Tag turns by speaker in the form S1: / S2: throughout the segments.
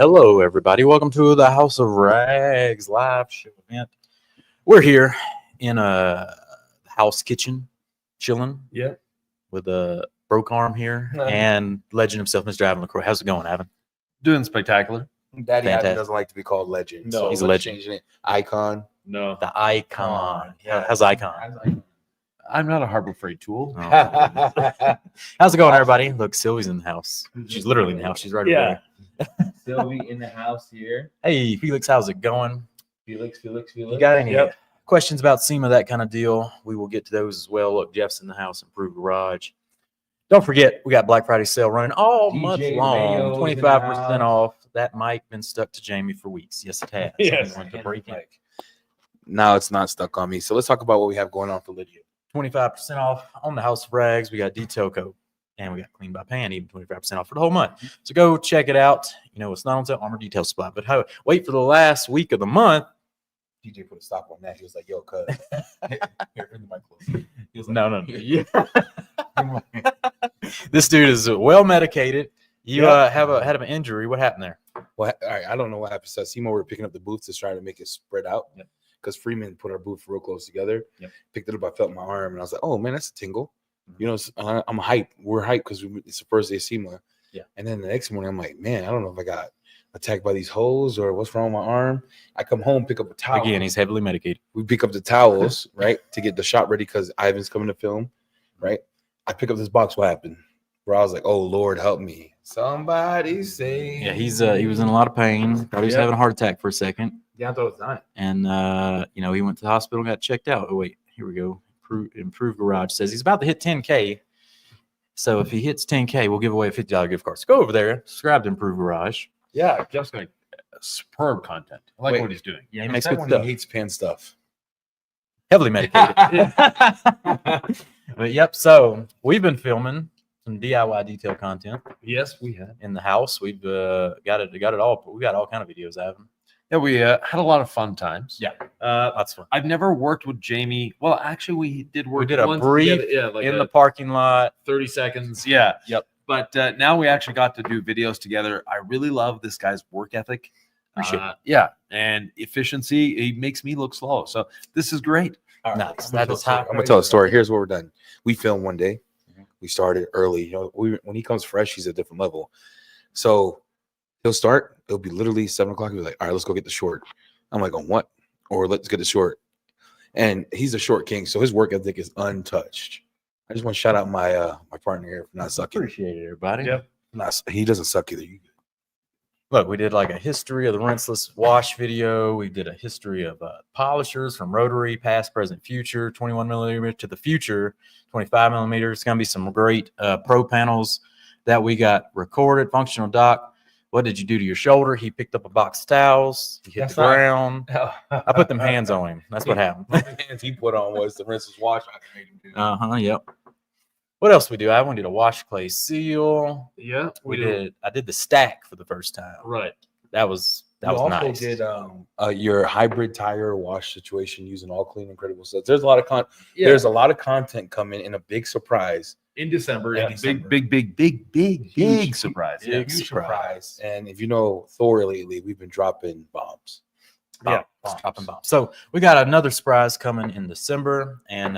S1: Hello, everybody. Welcome to the House of Rags live show event. We're here in a house kitchen, chilling.
S2: Yeah.
S1: With a broke arm here and legend himself, Mr. Yvan Lacroix. How's it going, Yvan?
S2: Doing spectacular.
S3: Daddy
S1: Fantastic.
S3: doesn't like to be called legend.
S2: No,
S3: so
S1: he's a
S3: let's
S1: legend.
S3: change it. Icon.
S2: No,
S1: The icon.
S3: Yeah.
S1: How's icon?
S2: I'm not a Harbor Freight tool.
S1: Oh. How's it going, everybody? Look, Sylvie's in the house. She's literally in the house. She's right over there.
S4: Sylvie in the house here.
S1: Hey, Felix, how's it going?
S4: Felix.
S1: You got any questions about SEMA, that kind of deal? We will get to those as well. Look, Jeff's in the house, Improved Garage. Don't forget, we got Black Friday sale running all month long. 25% off. That mic been stuck to Jamie for weeks. Yes, it has.
S2: Yes.
S1: I want to break it.
S3: Now it's not stuck on me. So let's talk about what we have going on for Lydia.
S1: 25% off on the House of Rags. We got detail coat and we got clean by pan, even 25% off for the whole month. So go check it out. You know, it's not on sale, Armor Detail Supply, but wait for the last week of the month.
S3: DJ put a stop on that. He was like, yo, cuz. Here, bring the mic closer.
S1: He was like, no. Yeah. This dude is well medicated. You had an injury. What happened there?
S3: Well, all right, I don't know what happened. So Sema, we were picking up the booth to try to make it spread out.
S1: Yep.
S3: Because Freeman put our booth real close together.
S1: Yep.
S3: Picked it up. I felt my arm, and I was like, "Oh man, that's a tingle." You know, I'm hyped. We're hyped because it's the first day of SEMA.
S1: Yeah. And
S3: then the next morning, I'm like, "Man, I don't know if I got attacked by these hoes or what's wrong with my arm." I come home, pick up a towel.
S1: Again, he's heavily medicated.
S3: We pick up the towels, right, to get the shot ready because Ivan's coming to film, right? I pick up this box. What happened? Bro, I was like, "Oh Lord, help me! Somebody say."
S1: Yeah, he was in a lot of pain. Thought he was having a heart attack for a second.
S3: Yeah, I thought it was dying.
S1: And, he went to the hospital and got checked out. Oh, wait, here we go. Improved Garage says he's about to hit 10K. So if he hits 10K, we'll give away a $50 gift card. So go over there, subscribe to Improved Garage.
S2: Yeah, Jeff's got superb content. I like what he's doing.
S1: Yeah, he
S3: He
S1: makes
S3: makes
S1: good
S3: when
S1: stuff.
S3: he hates pan stuff.
S1: Heavily medicated. But, yep, so we've been filming some DIY detail content
S2: Yes, we had.
S1: in the house. We've got it all. We got all kind of videos out of them.
S2: Yeah, we had a lot of fun times.
S1: Yeah. That's fun.
S2: I've never worked with Jamie. Well, actually, we did work.
S1: We did a
S2: once
S1: brief
S2: together. Yeah, like
S1: in the parking lot.
S2: 30 seconds. Yeah.
S1: Yep.
S2: But now we actually got to do videos together. I really love this guy's work ethic.
S1: Appreciate it.
S2: Yeah, and efficiency. He makes me look slow. So this is great.
S3: All right,
S1: Nice. That is hot.
S3: I'm gonna tell a story. Here's what we're done. We filmed one day. We started early. You know, when he comes fresh, he's a different level. So he'll start. It'll be literally 7 o'clock. He'll be like, "All right, let's go get the short." I'm like, "On what?" Or let's get the short. And he's a short king, so his work ethic is untouched. I just want to shout out my my partner here for not sucking.
S1: Appreciate it, everybody.
S2: Yep.
S3: He doesn't suck either.
S1: Look, we did like a history of the Rinseless wash video. We did a history of polishers from rotary, past, present, future, 21 millimeter to the future, 25 millimeters. It's going to be some great pro panels that we got recorded. Functional doc. What did you do to your shoulder? He picked up a box of towels. He hit the ground. I put them hands on him. That's what happened.
S3: The hands he put on was the Rinseless wash I made him do.
S1: Yep. What else we do? I did a wash clay seal.
S2: Yeah,
S1: I did the stack for the first time.
S2: Right.
S1: That was
S3: Also
S1: nice.
S3: did your hybrid tire wash situation using all clean incredible sets. There's a lot of There's a lot of content coming in a big surprise
S2: In December.
S3: In
S2: Yeah.
S3: December.
S2: Big surprise. Yeah.
S1: Big surprise.
S3: And if you know Thor lately, we've been dropping bombs.
S1: Bombs, dropping bombs. So we got another surprise coming in December. And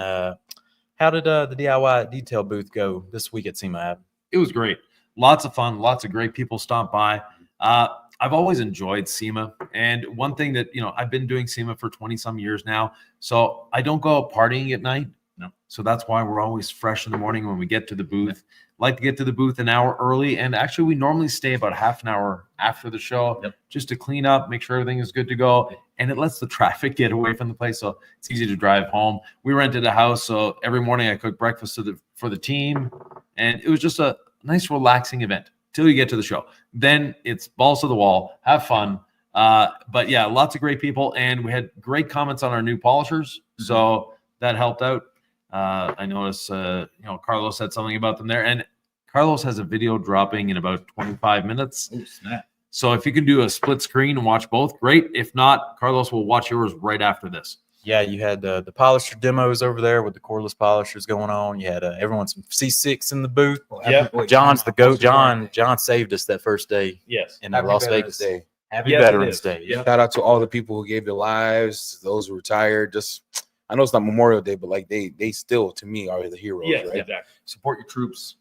S1: how did the DIY detail booth go this week at SEMA?
S2: It was great. Lots of fun. Lots of great people stopped by. I've always enjoyed SEMA. And one thing that, I've been doing SEMA for 20 some years now. So I don't go out partying at night.
S1: No.
S2: So that's why we're always fresh in the morning when we get to the booth. Like to get to the booth an hour early. And actually, we normally stay about half an hour after the show just to clean up, make sure everything is good to go. And it lets the traffic get away from the place. So it's easy to drive home. We rented a house. So every morning I cook breakfast for the team. And it was just a nice, relaxing event till you get to the show. Then it's balls to the wall, have fun. But yeah, lots of great people. And we had great comments on our new polishers. So that helped out. I noticed, Carlos said something about them there. And Carlos has a video dropping in about 25 minutes.
S1: Oh, snap.
S2: So if you can do a split screen and watch both, great. If not, Carlos will watch yours right after this.
S1: Yeah, you had the polisher demos over there with the cordless polishers going on. You had everyone some C6 in the booth.
S4: Yep.
S1: John's the goat. John saved us that first day
S4: Yes.
S1: in
S3: Happy
S1: Las
S3: Veterans
S1: Vegas.
S3: Day.
S1: Happy
S4: Yes, it
S1: Veterans
S4: is.
S1: Day.
S4: Yep.
S3: Shout out to all the people who gave their lives, those who retired. Just I know it's not Memorial Day, but like they still to me are the heroes,
S4: Yes,
S3: right?
S4: exactly.
S3: Support your troops.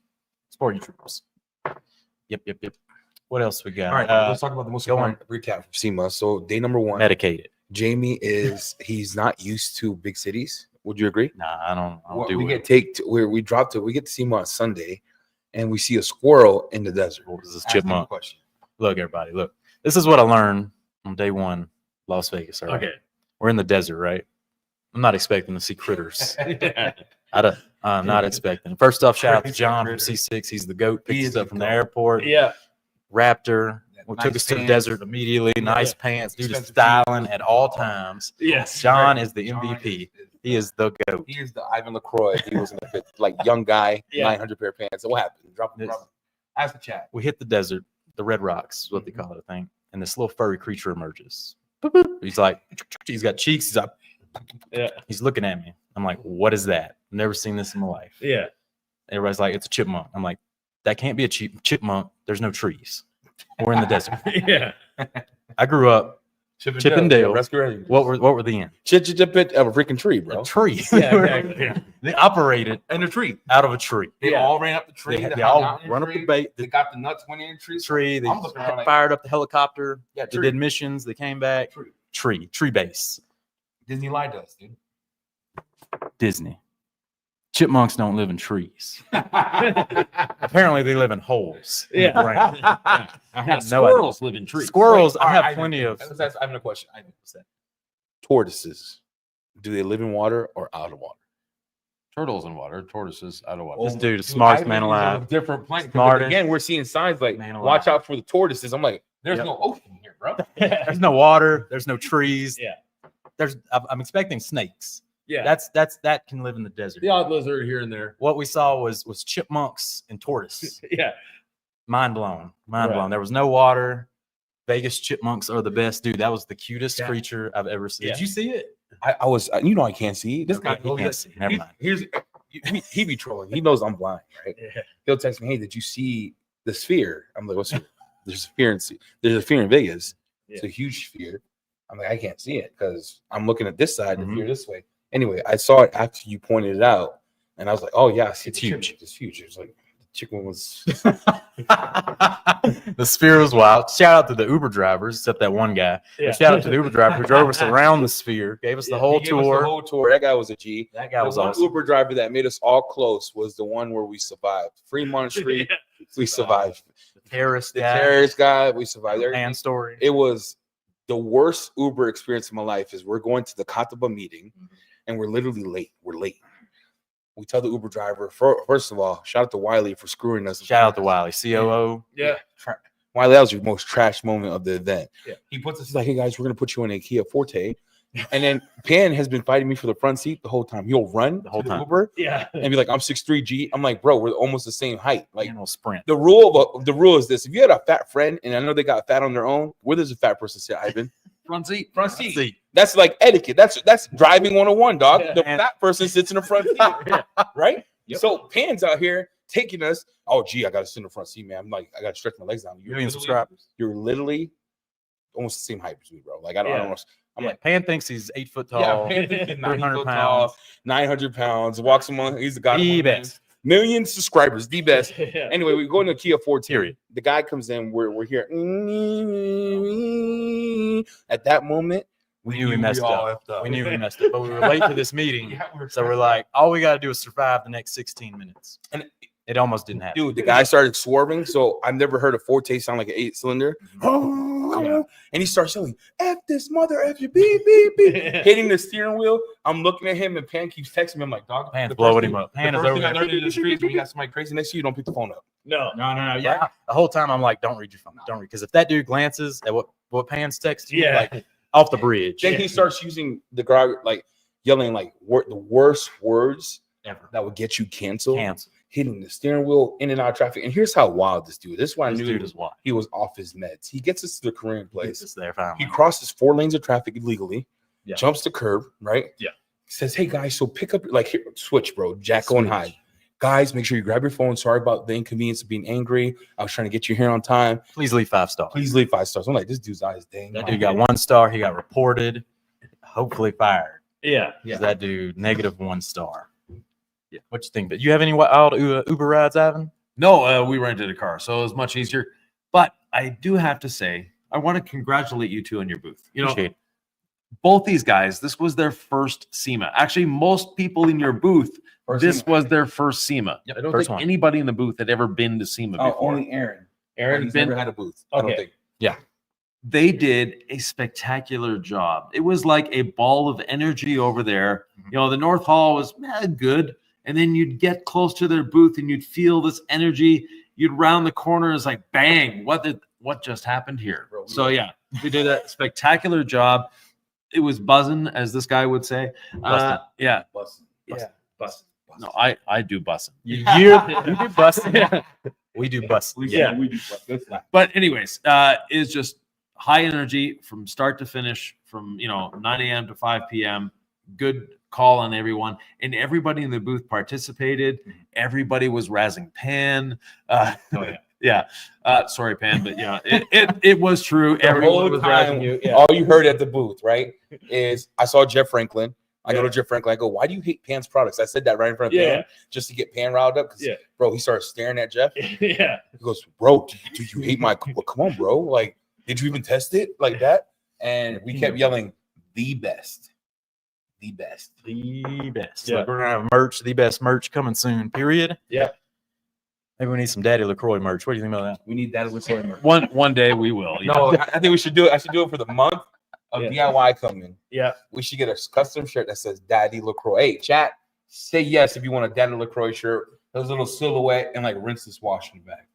S1: Support your troops. Yep. What else we got?
S3: All right, let's talk about the most
S1: go on.
S3: important recap from SEMA. So day number 1,
S1: Medicated.
S3: Jamie he's not used to big cities. Would you agree?
S1: Nah, I don't
S3: Well,
S1: do
S3: we
S1: it.
S3: get we dropped it. We get to SEMA on Sunday, and we see a squirrel in the desert.
S1: What was this
S3: Ask me the
S1: chipmunk?
S3: question.
S1: Look, everybody, look. This is what I learned on day 1, Las Vegas. All right.
S4: Okay.
S1: We're in the desert, right? I'm not expecting to see critters. I'm not expecting. First off, shout out to John from C6. He's the goat. Picked us up from the airport.
S4: Yeah.
S1: Raptor. Took
S3: Nice
S1: us to the
S3: pants.
S1: desert immediately. Nice pants. Dude is
S3: Expensive
S1: styling at all times.
S4: Yes.
S1: John is the
S3: John
S1: MVP. He is the goat.
S3: He is the Yvan Lacroix. He was in the fifth, like young guy,
S4: Yeah.
S3: 900 pair of pants. So what happened? Drop
S1: This-
S3: it. Ask the chat.
S1: We hit the desert, the Red Rocks is what they call it, I think. And this little furry creature emerges. Boop, boop. He's like, he's got cheeks. He's like,
S4: Yeah.
S1: he's looking at me. I'm like, what is that? Never seen this in my life.
S4: Yeah.
S1: Everybody's like, it's a chipmunk. I'm like, that can't be a chipmunk. There's no trees. We're in the desert.
S4: Yeah.
S1: I grew up. Chippendale.
S3: Rescue.
S1: What were the end?
S3: Chip of a freaking tree, bro.
S1: A tree.
S4: Yeah, exactly. Yeah.
S1: They operated
S3: And a tree.
S1: out of a tree.
S3: They
S4: Yeah.
S3: all ran up the tree.
S1: They
S3: hung
S1: all
S3: out in
S1: run up
S3: tree.
S1: the bait.
S3: They got the nuts went in the tree.
S1: Tree. They
S3: I'm looking around like-
S1: fired up the helicopter.
S3: Yeah,
S1: They
S3: tree.
S1: did missions. They came back. Tree base.
S3: Disney lied to us, dude.
S1: Disney. Chipmunks don't live in trees. Apparently, they live in holes. in the
S4: Yeah.
S1: ground. I had no
S2: Squirrels live in
S1: idea.
S2: trees.
S1: Squirrels.
S3: Wait,
S1: I
S3: all
S1: have
S3: right,
S1: plenty of.
S3: I have a question. What's that? Tortoises. Do they live in water or out of water?
S2: Turtles in water, tortoises out of water.
S1: This dude is smartest man alive.
S3: Different planet.
S1: Smartest
S3: Again, we're seeing signs like
S1: man alive.
S3: watch out for the tortoises. I'm like, there's
S1: Yep.
S3: no ocean here, bro.
S1: There's no water. There's no trees.
S4: Yeah.
S1: I'm expecting snakes.
S4: Yeah.
S1: That can live in the desert.
S2: The odd lizard here and there.
S1: What we saw was chipmunks and tortoise.
S4: Yeah.
S1: Mind blown. Mind
S4: Right.
S1: blown. There was no water. Vegas chipmunks are the best, dude. That was the cutest
S3: Yeah.
S1: creature I've ever seen.
S4: Yeah.
S1: Did you see it?
S3: I was, I can't see. This guy,
S1: You can't see. Never mind.
S3: he be trolling. He knows I'm blind, right?
S4: Yeah.
S3: He'll text me, hey, did you see the sphere? I'm like, what's sphere? There's a sphere there's a sphere in Vegas. It's a huge sphere. I'm like, I can't see it because I'm looking at this side, the sphere this way. Anyway, I saw it after you pointed it out, and I was like, oh yeah, I see
S1: It's
S3: the
S1: huge.
S3: chipmunk. It's huge. It's like the chicken was
S1: The sphere was wild. Shout out to the Uber drivers, except that one guy.
S4: Yeah.
S1: But shout out to the Uber driver who drove us around the sphere, gave us the whole
S3: He gave us
S1: tour.
S3: the whole tour. That guy was a G.
S1: That guy was
S3: the one
S1: awesome.
S3: Uber driver that made us all close was the one where we survived. Fremont Street, we survived.
S1: The terrorist
S3: The
S1: guy.
S3: terrorist guy, we survived.
S1: And story.
S3: It was the worst Uber experience of my life. Is we're going to the Katiba meeting, and we're literally late. We're late. We tell the Uber driver, first of all, shout out to Wiley for screwing us.
S1: Shout out to Wiley, COO.
S4: Yeah.
S3: Wiley, that was your most trash moment of the event.
S4: Yeah.
S3: He puts us, he's like, hey guys, we're going to put you in a Kia Forte. And then Pan has been fighting me for the front seat the whole time. He'll run
S1: The whole
S3: to
S1: time.
S3: Uber
S4: Yeah.
S3: and be like, I'm 6'3" G. I'm like, bro, we're almost the same height. Like,
S1: Like sprint.
S3: the rule is this: if you had a fat friend, and I know they got fat on their own, where does a fat person sit, Ivan?
S2: Front seat.
S3: Front seat. That's like etiquette. That's driving 101, dog.
S4: Yeah.
S3: The fat person sits in the front seat, right?
S4: Yep.
S3: So Pan's out here taking us. Oh, gee, I got to sit in the front seat, man. I'm like, I got to stretch my legs down.
S1: Million subscribers.
S3: You're literally almost the same height as me, bro. Like I don't know. I'm like,
S1: Pan thinks he's 8 foot tall.
S3: yeah, Pan is
S1: 300
S3: 900
S1: pounds.
S3: pounds, 900 pounds. Walks among. He's the guy.
S1: The best.
S3: Million subscribers, the best.
S4: Yeah.
S3: Anyway, we go into Kia Forte.
S1: Period.
S3: The guy comes in. We're here. At that moment,
S1: We knew we messed
S3: all
S1: up.
S3: effed up.
S1: We knew we messed up, but we were late to this meeting.
S3: Yeah,
S1: So we're like, all we got to do is survive the next 16 minutes.
S3: And
S1: it almost didn't happen.
S3: dude, the guy started swerving. So I've never heard a Forte sound like an 8-cylinder. And he starts yelling, F this mother, F you, beep, beep, beep. Hitting the steering wheel. I'm looking at him, and Pan keeps texting me. I'm like, dog,
S1: Pan's
S3: the
S1: blowing
S3: first
S1: him
S3: thing-
S1: up. Pan
S3: the
S1: is
S3: first
S1: over
S3: thing I
S1: there.
S3: learned in the streets, when you got somebody crazy next to you, don't pick the phone up.
S4: No.
S1: No. Yeah. The whole time I'm like, don't read your phone. Don't read. Because if that dude glances at what Pan's texting you,
S4: Yeah.
S1: like off the bridge.
S3: Then he starts using the guy, like yelling like the worst words
S1: Ever.
S3: that would get you canceled.
S1: Cancel.
S3: Hitting the steering wheel in and out of traffic. And here's how wild this dude. This is why I
S1: This
S3: knew
S1: dude is wild.
S3: he was off his meds. He gets us to the Korean
S1: Place
S3: place.
S1: is there finally.
S3: He crosses 4 lanes of traffic illegally.
S1: Yeah.
S3: jumps the curb, right?
S1: Yeah.
S3: Says, hey guys, so pick up like here, switch, bro. Jacko and Hyde. Guys, make sure you grab your phone. Sorry about the inconvenience of being angry. I was trying to get you here on time.
S1: Please leave 5 stars.
S3: Please leave 5 stars. I'm like, this dude's eyes dang.
S1: That dude got 1 star. He got reported, hopefully fired.
S4: Yeah.
S1: Because that dude -1 star. Yeah. What you think? But you have any wild Uber rides, Ivan?
S2: No, we rented a car, so it was much easier. But I do have to say, I want to congratulate you two on your booth. You know,
S1: Appreciate it.
S2: both these guys, this was their first SEMA. Actually, most people in your booth, this was their first SEMA.
S1: Yep,
S2: I don't
S1: first
S2: think
S1: one.
S2: anybody in the booth had ever been to SEMA
S3: Oh,
S2: before.
S3: only Aaron.
S2: Aaron
S3: He's
S2: been,
S3: never had a booth. I don't
S4: Okay.
S3: think.
S2: they did a spectacular job. It was like a ball of energy over there. You know, the North Hall was good. And then you'd get close to their booth and you'd feel this energy. You'd round the corner and it's like, bang, what just happened here? So yeah, we did a spectacular job. It was buzzing, as this guy would say.
S1: Bussin'.
S2: Yeah.
S3: Bussin'.
S2: Yeah.
S3: Bussin'.
S2: No, I do bussing.
S1: You do busting. We do busting.
S4: Yeah.
S3: We do bussin'.
S2: But anyways, it's just high energy from start to finish, from 9 a.m. to 5 p.m. Good call on everyone, and everybody in the booth participated. Everybody was razzing Pan. Yeah. Sorry, Pan, but yeah, it was true.
S3: The
S2: Everyone
S3: whole
S2: was
S3: time,
S2: razzing you.
S4: Yeah.
S3: all you heard at the booth, right, is I saw Jeff Franklin. I go to Jeff Franklin. I go, why do you hate Pan's products? I said that right in front of Pan just to get Pan riled up. Because,
S4: Yeah.
S3: bro, he started staring at Jeff.
S4: Yeah.
S3: He goes, bro, do you hate my? Well, come on, bro. Like, did you even test it like that? And we kept yelling, the best. The best.
S1: The best.
S4: Yeah.
S1: Like, we're gonna have merch, the best merch coming soon. Period.
S4: Yeah.
S1: Maybe we need some Daddy Lacroix merch. What do you think about that?
S3: We need that.
S2: One day we will. Yeah.
S3: No, I think we should do it. I should do it for the month of DIY coming.
S4: Yeah.
S3: We should get a custom shirt that says Daddy LaCroix. Hey, chat, say yes if you want a Daddy LaCroix shirt. Those little silhouette and like Rinseless wash in the back.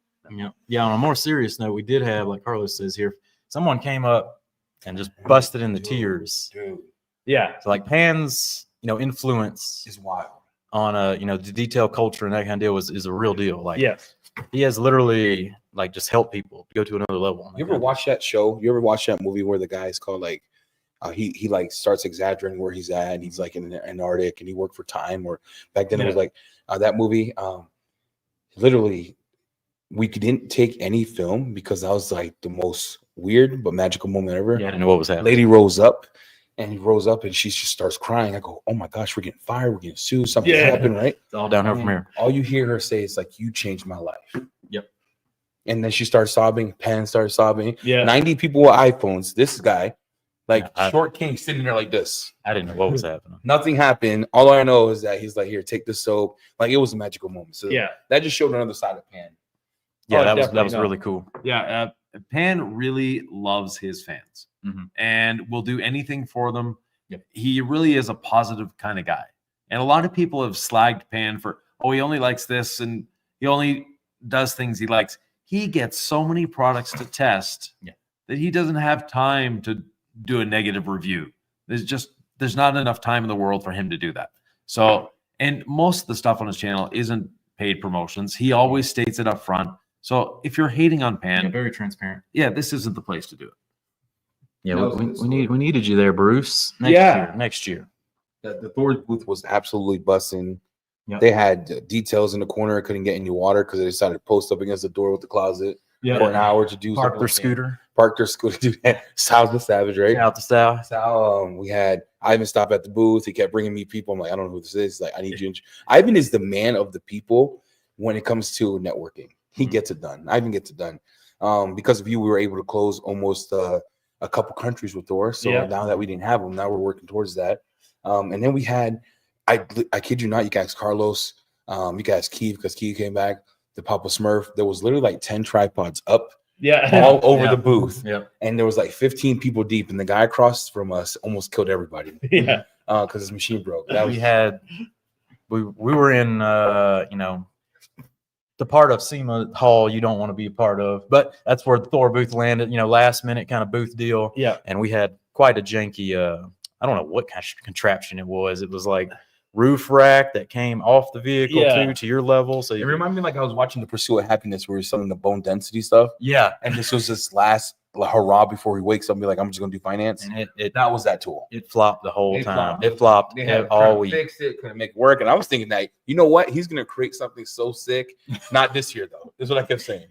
S1: Yeah. On a more serious note, we did have, like Carlos says here, someone came up and just busted into tears.
S3: Dude,
S4: Yeah.
S1: So like Pan's, influence
S3: it's wild.
S1: on the detail culture and that kind of deal is a real deal. Like
S4: Yes.
S1: he has literally like just helped people go to another level.
S3: You ever watch that show? You ever watch that movie where the guy's called like he like starts exaggerating where he's at and he's like in the Antarctic and he worked for Time, or back then it was like that movie. Literally, we didn't take any film because that was like the most weird but magical moment ever.
S1: Yeah, I didn't know what was happening.
S3: Lady rose up and she just starts crying. I go, oh my gosh, we're getting fired, we're getting sued, something happened, right?
S1: It's all downhill from here.
S3: All you hear her say is like, you changed my life.
S1: Yep.
S3: And then she starts sobbing. Pan starts sobbing.
S4: Yeah.
S3: 90 people with iPhones. This guy, like
S1: Yeah,
S3: short king, sitting there like this.
S1: I didn't know what was happening.
S3: Nothing happened. All I know is that he's like, here, take the soap. Like, it was a magical moment. So
S4: Yeah.
S3: that just showed another side of Pan.
S1: Yeah,
S4: Oh,
S1: that was
S4: definitely.
S1: really cool.
S2: Yeah, Pan really loves his fans and will do anything for them.
S1: Yep.
S2: He really is a positive kind of guy. And a lot of people have slagged Pan for, he only likes this and he only does things he likes. He gets so many products to test that he doesn't have time to do a negative review. There's not enough time in the world for him to do that. So, and most of the stuff on his channel isn't paid promotions. He always states it up front. So if you're hating on Pan,
S1: Very transparent.
S2: this isn't the place to do it.
S1: Yeah,
S3: No,
S1: we needed you there, Bruce. Next year.
S3: The Thor booth was absolutely busting.
S1: Yep.
S3: They had details in the corner. Couldn't get any water because they decided to post up against the door with the closet for an hour to do
S1: Park
S3: something.
S1: their scooter.
S3: Park their scooter. Do that. Sal's the Savage, right?
S1: Out the style.
S3: Sal, we had Ivan stop at the booth. He kept bringing me people. I'm like, I don't know who this is. Like, I need you. Ivan is the man of the people when it comes to networking. He gets it done. Ivan gets it done. Because of you, we were able to close almost a couple countries with Thor. So now that we didn't have them, now we're working towards that. And then we had, I kid you not, you guys, Carlos, you guys, Keith, because Keith came back, the Papa Smurf. There was literally like 10 tripods up all over the booth.
S1: Yep.
S3: And there was like 15 people deep. And the guy across from us almost killed everybody.
S4: Yeah.
S3: Because his machine broke. That was,
S1: we were in the part of SEMA Hall you don't want to be a part of, but that's where the Thor booth landed, last minute kind of booth deal.
S4: Yeah.
S1: And we had quite a janky I don't know what kind of contraption it was. It was like roof rack that came off the vehicle to your level. So
S3: it reminded me like I was watching The Pursuit of Happiness where we were selling the bone density stuff.
S1: Yeah.
S3: And this was this last like hurrah before he wakes up and be like, I'm just gonna do finance.
S1: And it
S3: That was that tool.
S1: it flopped the whole
S3: It
S1: time.
S3: flopped.
S1: It flopped
S3: They had
S1: all
S3: to
S1: week.
S3: fix it, couldn't make it work. And I was thinking that, you know what? He's gonna create something so sick. Not this year though. This is what I kept saying.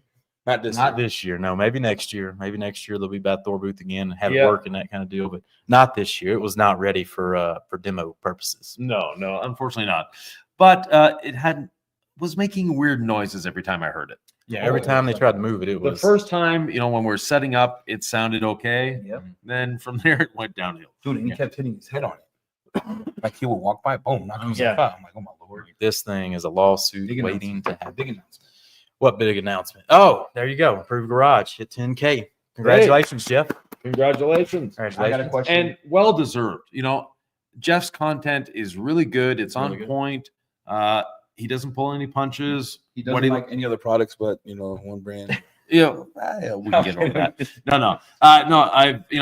S3: Not this
S1: Not
S3: year.
S1: this year. No, maybe next year. Maybe next year they'll be by Thor booth again and have it
S4: Yeah.
S1: work and that kind of deal. But not this year. It was not ready for demo purposes.
S2: No, unfortunately not. But it was making weird noises every time I heard it.
S1: Yeah, every time they tried to move it, it
S2: The
S1: was
S2: first time, when we were setting up, it sounded okay.
S3: Yep.
S2: Then from there, it went downhill.
S3: Dude, and he kept hitting his head on it. Like he would walk by, boom, knock himself
S4: Yeah.
S3: out. I'm like, oh my lord.
S1: this thing is a lawsuit
S3: Big
S1: waiting to happen.
S3: Big announcement.
S1: What big announcement? Oh, there you go. Improved Garage hit 10K. Congratulations, Jeff.
S4: Congratulations.
S1: Congratulations.
S3: question.
S2: And well deserved. Jeff's content is really good. It's on
S1: Really good.
S2: point. He doesn't pull any punches.
S3: He
S2: What
S3: doesn't
S2: do you-
S3: like any other products, but one brand.
S2: Yeah, we can get over that. No.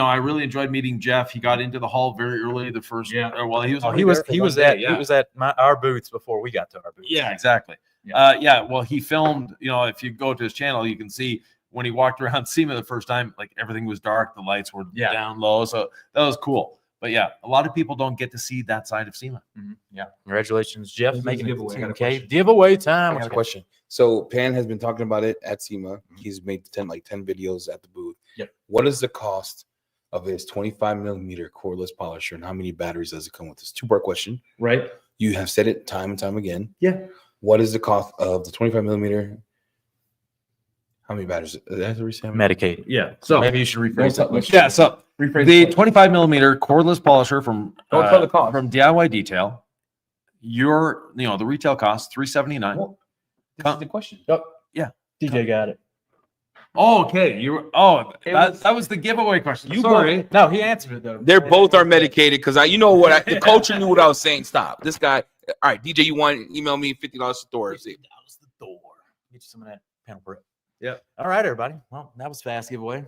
S2: I really enjoyed meeting Jeff. He got into the hall very early. The first,
S4: Yeah.
S2: well, he was.
S1: Oh,
S2: already
S1: he was
S2: there for
S1: he
S2: one
S1: was
S2: day,
S1: at
S2: yeah.
S1: he was at our booths before we got to our booth.
S2: Yeah, exactly.
S1: Yeah.
S2: Well, he filmed, if you go to his channel, you can see when he walked around SEMA the first time, like everything was dark, the lights were
S1: Yeah.
S2: down low. So that was cool. But yeah, a lot of people don't get to see that side of SEMA.
S1: Yeah. Congratulations, Jeff,
S3: This is
S1: making
S3: a
S1: it
S3: giveaway. I got a
S1: 10K.
S3: question.
S1: Giveaway
S3: I
S1: time.
S3: got a question. So Pan has been talking about it at SEMA. He's made 10 videos at the booth.
S1: Yep.
S3: What is the cost of his 25 millimeter cordless polisher, and how many batteries does it come with? This 2-part question.
S4: Right.
S3: You have said it time and time again.
S4: Yeah.
S3: What is the cost of the 25 millimeter? How many batteries? That's what we say.
S1: Medicated.
S2: Yeah. So
S1: Maybe you should rephrase that.
S3: Let's-
S2: yeah, so
S4: Rephrase
S2: the
S4: the
S2: 25 millimeter cordless polisher from
S3: Don't tell the cost.
S2: from DIY Detail. The retail cost $379.
S3: Well, this is the question.
S4: DJ got it.
S2: Oh, okay. That was the giveaway question. Sorry.
S1: No, he answered it though.
S3: They're both are medicated because the culture knew what I was saying. Stop. This guy. All right, DJ, you want email me $50 to Thor. See.
S1: That was the Thor. Get you some of that panel prep.
S2: Yep.
S1: All right, everybody. Well, that was fast giveaway.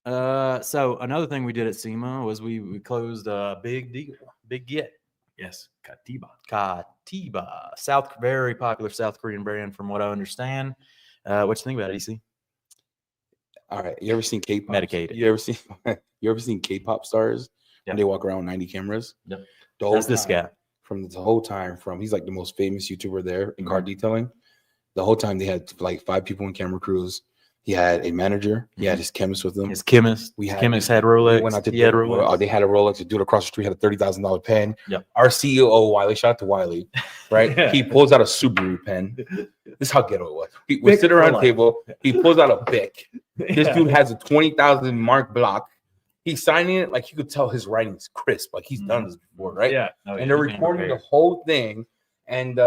S1: So another thing we did at SEMA was we closed a big deal, big get.
S2: Yes, Katiba.
S1: Katiba, very popular South Korean brand, from what I understand. What you think about it, EC?
S3: All right. You ever seen K-pop?
S1: Medicated.
S3: You ever seen K-pop stars?
S1: Yeah.
S3: And they walk around with 90 cameras.
S1: Yep.
S3: The whole
S1: That's this
S3: time,
S1: guy.
S3: From the whole time, he's like the most famous YouTuber there in car detailing. The whole time they had like 5 people in camera crews. He had a manager. He had his chemist with him.
S1: His chemist.
S3: We had-
S1: chemist had Rolex.
S3: Went out to
S1: he had
S3: dinner.
S1: Rolex.
S3: They had a Rolex. The dude across the street had a $30,000 pen.
S1: Yep.
S3: Our CEO Wiley, shout out to Wiley, right?
S4: Yeah.
S3: He pulls out a Subaru pen. This is how ghetto it was. We
S4: Bic
S3: sit
S4: for
S3: around the
S4: life.
S3: table. He pulls out a Bic. This
S4: Yeah.
S3: dude has a 20,000 mark block. He's signing it like you could tell his writing is crisp. Like he's done this before, right?
S4: Yeah.
S1: Oh,
S3: And they're
S1: he came
S3: recording the
S1: prepared.
S3: whole thing. And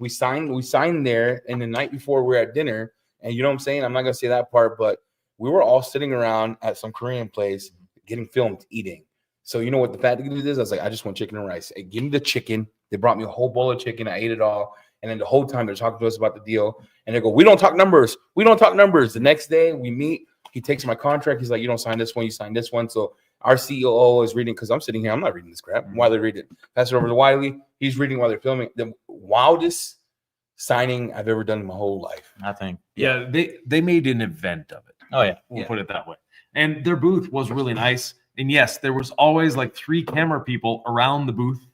S3: we signed there. And the night before we are at dinner, and you know what I'm saying? I'm not gonna say that part, but we were all sitting around at some Korean place getting filmed eating. So you know what the fat dude is? I was like, I just want chicken and rice. Hey, give me the chicken. They brought me a whole bowl of chicken. I ate it all. And then the whole time they're talking to us about the deal. And they go, we don't talk numbers. We don't talk numbers. The next day we meet. He takes my contract. He's like, you don't sign this one. You sign this one. So our CEO is reading, because I'm sitting here. I'm not reading this crap. While they read it. Pass it over to Wiley. He's reading while they're filming. The wildest signing I've ever done in my whole life.
S1: I think.
S2: Yeah, they made an event of it.
S1: Oh yeah.
S2: We'll put it that way. And their booth was really nice. And yes, there was always like 3 camera people around the booth.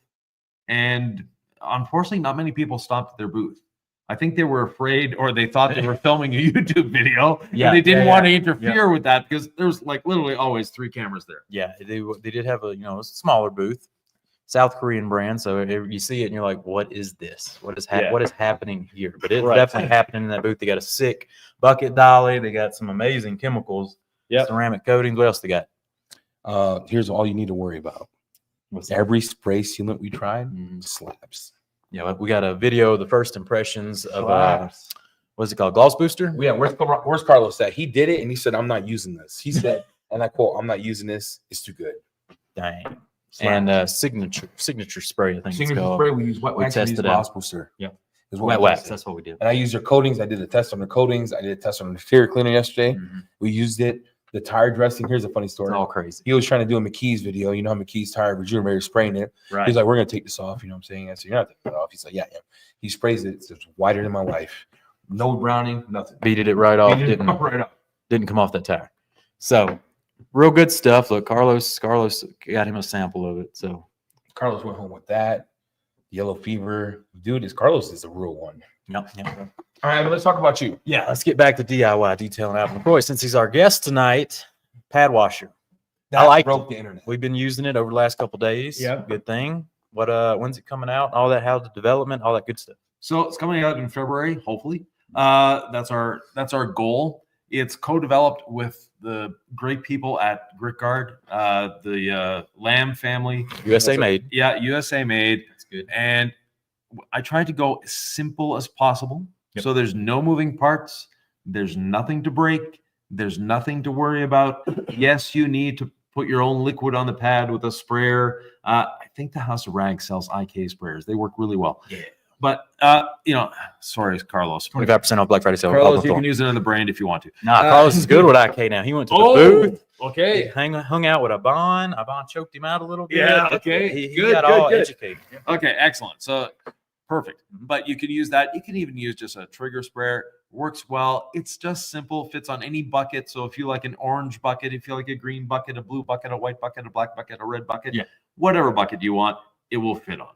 S2: And unfortunately, not many people stopped at their booth. I think they were afraid, or they thought they were filming a YouTube video.
S1: Yeah,
S2: And they didn't
S1: yeah,
S2: want to
S1: yeah.
S2: interfere with that, because there's like literally always 3 cameras there.
S1: Yeah, they did have a smaller booth, South Korean brand. So you see it and you're like, what is this? What is
S4: Yeah.
S1: what is happening here? But it's
S4: Right.
S1: definitely happening in that booth. They got a sick bucket dolly. They got some amazing chemicals,
S4: Yep.
S1: ceramic coatings. What else they got?
S3: Here's all you need to worry about.
S1: What's that?
S3: Every spray sealant we tried
S1: Mhm.
S3: slaps.
S1: Yeah, we got a video, the first impressions of
S4: Slaps.
S1: what's it called? Gloss booster?
S3: Yeah, where's Carlos at? He did it and he said, I'm not using this. He said, and I quote, I'm not using this. It's too good.
S1: Dang. And signature spray, I think it's called.
S3: we use wet
S1: We
S3: wax. We
S1: tested
S3: use
S1: it
S3: gloss
S1: out.
S3: booster.
S1: Yep.
S3: Is what
S1: Wet
S3: we
S1: wax.
S3: tested.
S1: That's what we did.
S3: And I used their coatings. I did a test on the coatings. I did a test on the exterior cleaner yesterday.
S1: Mhm.
S3: We used it. The tire dressing. Here's a funny
S1: It's
S3: story.
S1: all crazy.
S3: He was trying to do a McKee's video. You know how McKee's tire rejuvenator spraying it.
S1: Right.
S3: He's like, we're gonna take this off. You know what I'm saying? I said, you're not taking it off. He's like, yeah. He sprays it. It's whiter than my wife. No browning, nothing.
S1: Beated it right off.
S3: Beat it
S1: Didn't
S3: right up.
S1: didn't come off that tire. So real good stuff. Look, Carlos got him a sample of it. So
S3: Carlos went home with that. Yellow fever. Dude, Carlos is a real one.
S1: yep.
S3: All right, but let's talk about you.
S1: Yeah, let's get back to DIY detailing Alvin Lacroix. Since he's our guest tonight, pad washer.
S3: That
S1: like
S3: broke the internet.
S1: We've been using it over the last couple days.
S2: Yeah.
S1: Good thing. When's it coming out? All that, how the development, all that good stuff.
S2: So it's coming out in February, hopefully. That's our goal. It's co-developed with the great people at Gritguard, the Lamb family.
S1: USA made.
S2: Yeah, USA made.
S1: That's good.
S2: And I tried to go as simple as possible.
S1: Yep.
S2: So there's no moving parts. There's nothing to break. There's nothing to worry about. Yes, you need to put your own liquid on the pad with a sprayer. I think the House of Rag sells IK sprayers. They work really well.
S1: Yeah.
S2: But, sorry, Carlos.
S1: 25% off Black Friday sale.
S2: Carlos, you can use another brand if you want to.
S1: Nah, Carlos is good with IK now. He went to the booth. He
S2: Okay.
S1: hung out with Yvan. Yvan choked him out a little bit.
S2: Yeah, okay.
S1: He
S2: Good,
S1: got
S2: good,
S1: all
S2: good.
S1: educated.
S2: Okay, excellent. So perfect. But you can use that. You can even use just a trigger sprayer. Works well. It's just simple. Fits on any bucket. So if you like an orange bucket, if you like a green bucket, a blue bucket, a white bucket, a black bucket, a red bucket,
S1: Yeah.
S2: whatever bucket you want, it will fit on.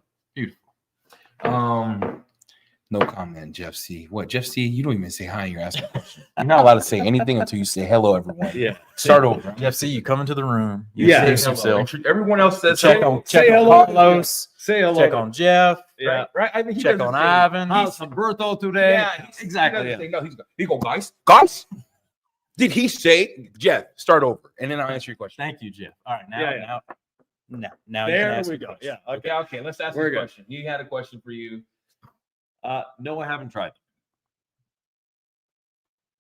S3: No comment, Jeff C. What, Jeff C? You don't even say hi. You're asking questions. You're not allowed to say anything until you say hello, everyone.
S2: Yeah.
S3: Start over.
S1: Jeff C, you come into the room. You
S2: Yeah.
S1: introduce yourself.
S3: Everyone else says
S1: Check
S3: hello.
S1: on
S2: Say hello.
S1: Carlos.
S2: Say hello.
S1: Check on Jeff.
S2: Yeah.
S3: Right? I mean, he
S1: Check
S3: doesn't
S1: on
S3: say-
S1: Ivan.
S2: How's Humberto today?
S3: Yeah,
S2: Exactly.
S3: He
S2: Yeah.
S3: doesn't say no. He go, guys. Did he say, Jeff? Start over, and then I'll answer your question.
S1: Thank you, Jeff. All right, now
S2: Yeah,
S1: you can
S2: There
S1: ask
S2: we
S1: the
S2: go.
S1: question.
S2: Yeah.
S3: Okay. Let's ask
S2: We're
S3: the
S2: good.
S3: question. You had a question for you.
S2: No, I haven't tried.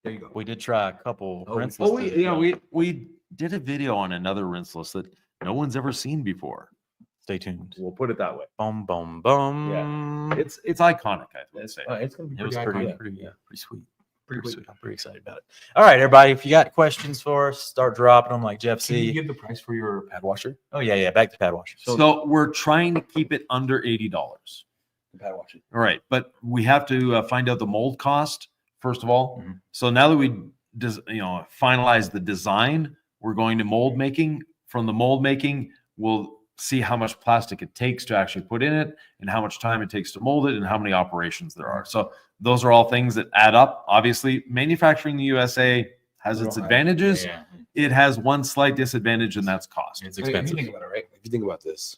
S3: There you go.
S1: We did try a couple.
S3: Oh,
S1: Rinseless.
S2: We did a video on another Rinseless that no one's ever seen before.
S1: Stay tuned.
S2: We'll put it that way.
S1: Boom, boom, boom.
S2: It's iconic, I would say.
S3: It's gonna be
S1: It was
S3: pretty
S1: pretty,
S3: iconic.
S1: pretty sweet.
S3: Pretty
S1: Pretty
S3: quick.
S1: sweet. I'm pretty excited about it. All right, everybody. If you got questions for us, start dropping them like Jeff
S3: Can you
S1: C.
S3: give the price for your pad washer?
S1: Oh yeah. Back to pad washers.
S2: So we're trying to keep it under $80.
S3: The pad washer.
S2: All right, but we have to find out the mold cost first of all.
S1: Mhm.
S2: So now that we finalize the design, we're going to mold making. From the mold making, we'll see how much plastic it takes to actually put in it, and how much time it takes to mold it, and how many operations there are. So those are all things that add up. Obviously, manufacturing in the USA has its advantages.
S1: Yeah.
S2: It has one slight disadvantage, and that's cost.
S1: It's
S3: If you
S1: expensive.
S3: think about it, right? If you think about this,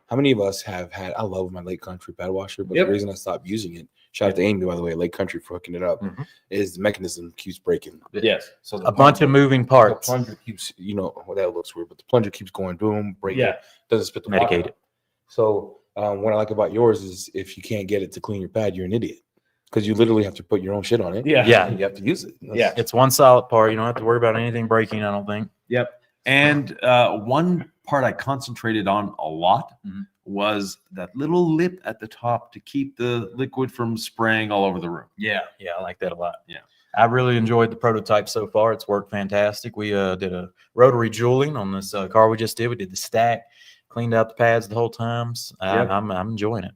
S3: how many of us have had? I love my Lake Country pad washer, but
S2: Yep.
S3: the reason I stopped using it, shout out to Amy, by the way, Lake Country for hooking it up,
S1: Mhm.
S3: is the mechanism keeps breaking.
S2: Yes.
S3: So
S1: A bunch of moving parts.
S3: The plunger keeps, well, that looks weird, but the plunger keeps going boom, breaking.
S2: Yeah.
S3: Doesn't spit the
S1: Medicated.
S3: water out. So what I like about yours is if you can't get it to clean your pad, you're an idiot because you literally have to put your own shit on it.
S1: Yeah.
S3: And you have to use it.
S2: Yeah.
S1: It's one solid part. You don't have to worry about anything breaking, I don't think.
S2: Yep. And one part I concentrated on a lot
S1: Mhm.
S2: was that little lip at the top to keep the liquid from spraying all over the room.
S1: Yeah, I like that a lot.
S2: Yeah.
S1: I really enjoyed the prototype so far. It's worked fantastic. We did a rotary jeweling on this car we just did. We did the stack, cleaned out the pads the whole times.
S2: Yep.
S1: I'm enjoying it.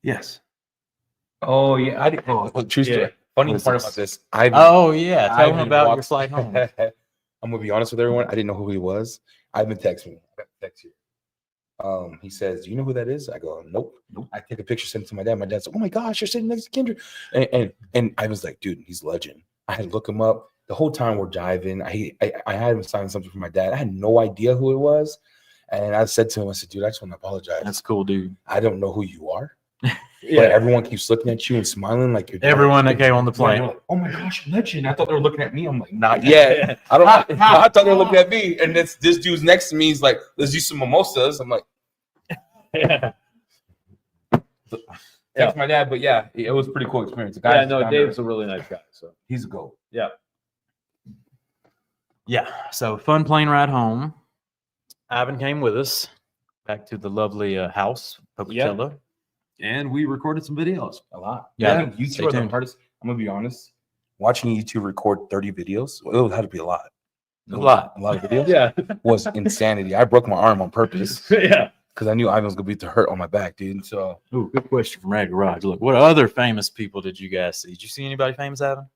S2: Yes.
S3: Oh yeah, I did. True story.
S2: Yeah.
S3: Funny
S1: What is
S3: part
S1: this?
S3: about this, I
S1: Oh yeah, tell them
S3: Ivan
S1: about your
S3: walked-
S1: flight home.
S3: I'm gonna be honest with everyone. I didn't know who he was. Ivan texted me. I got the text here. He says, "Do you know who that is?" I go, "Nope." I take a picture, send it to my dad. My dad's like, "Oh my gosh, you're sitting next to Kendra," and I was like, "Dude, he's legend." I had to look him up. The whole time we're driving, I had him sign something for my dad. I had no idea who it was, and I said to him, "I said, dude, I just want to apologize.
S1: That's cool, dude.
S3: I don't know who you are,
S2: Yeah.
S3: but everyone keeps looking at you and smiling like you're dad."
S1: Everyone that came on the
S3: Yeah, they're
S1: plane.
S3: like, "Oh my gosh, legend!" I thought they were looking at me. I'm like, "Not yet." I don't. I thought they were looking at me, and this dude's next to me. He's like, "Let's do some mimosas." I'm like,
S2: Yeah.
S3: "Thanks, my dad." But yeah, it was a pretty cool experience. The guy
S2: Yeah. No, Dave's a really nice guy. So
S3: he's a goat.
S1: Yeah. So fun plane ride home. Ivan came with us back to the lovely house, Pocatello.
S2: and we recorded some videos.
S3: A lot.
S1: Yeah,
S3: you
S1: stay
S3: two are the
S1: tuned.
S3: hardest. I'm gonna be honest. Watching you two record 30 videos, it had to be a lot.
S1: A lot.
S3: A lot of videos.
S2: Yeah.
S3: Was insanity. I broke my arm on purpose
S2: Yeah.
S3: because I knew Ivan was gonna be to hurt on my back, dude. So
S1: Ooh, good question from Red Garage. Look, what other famous people did you guys see? Did you see anybody famous, Ivan?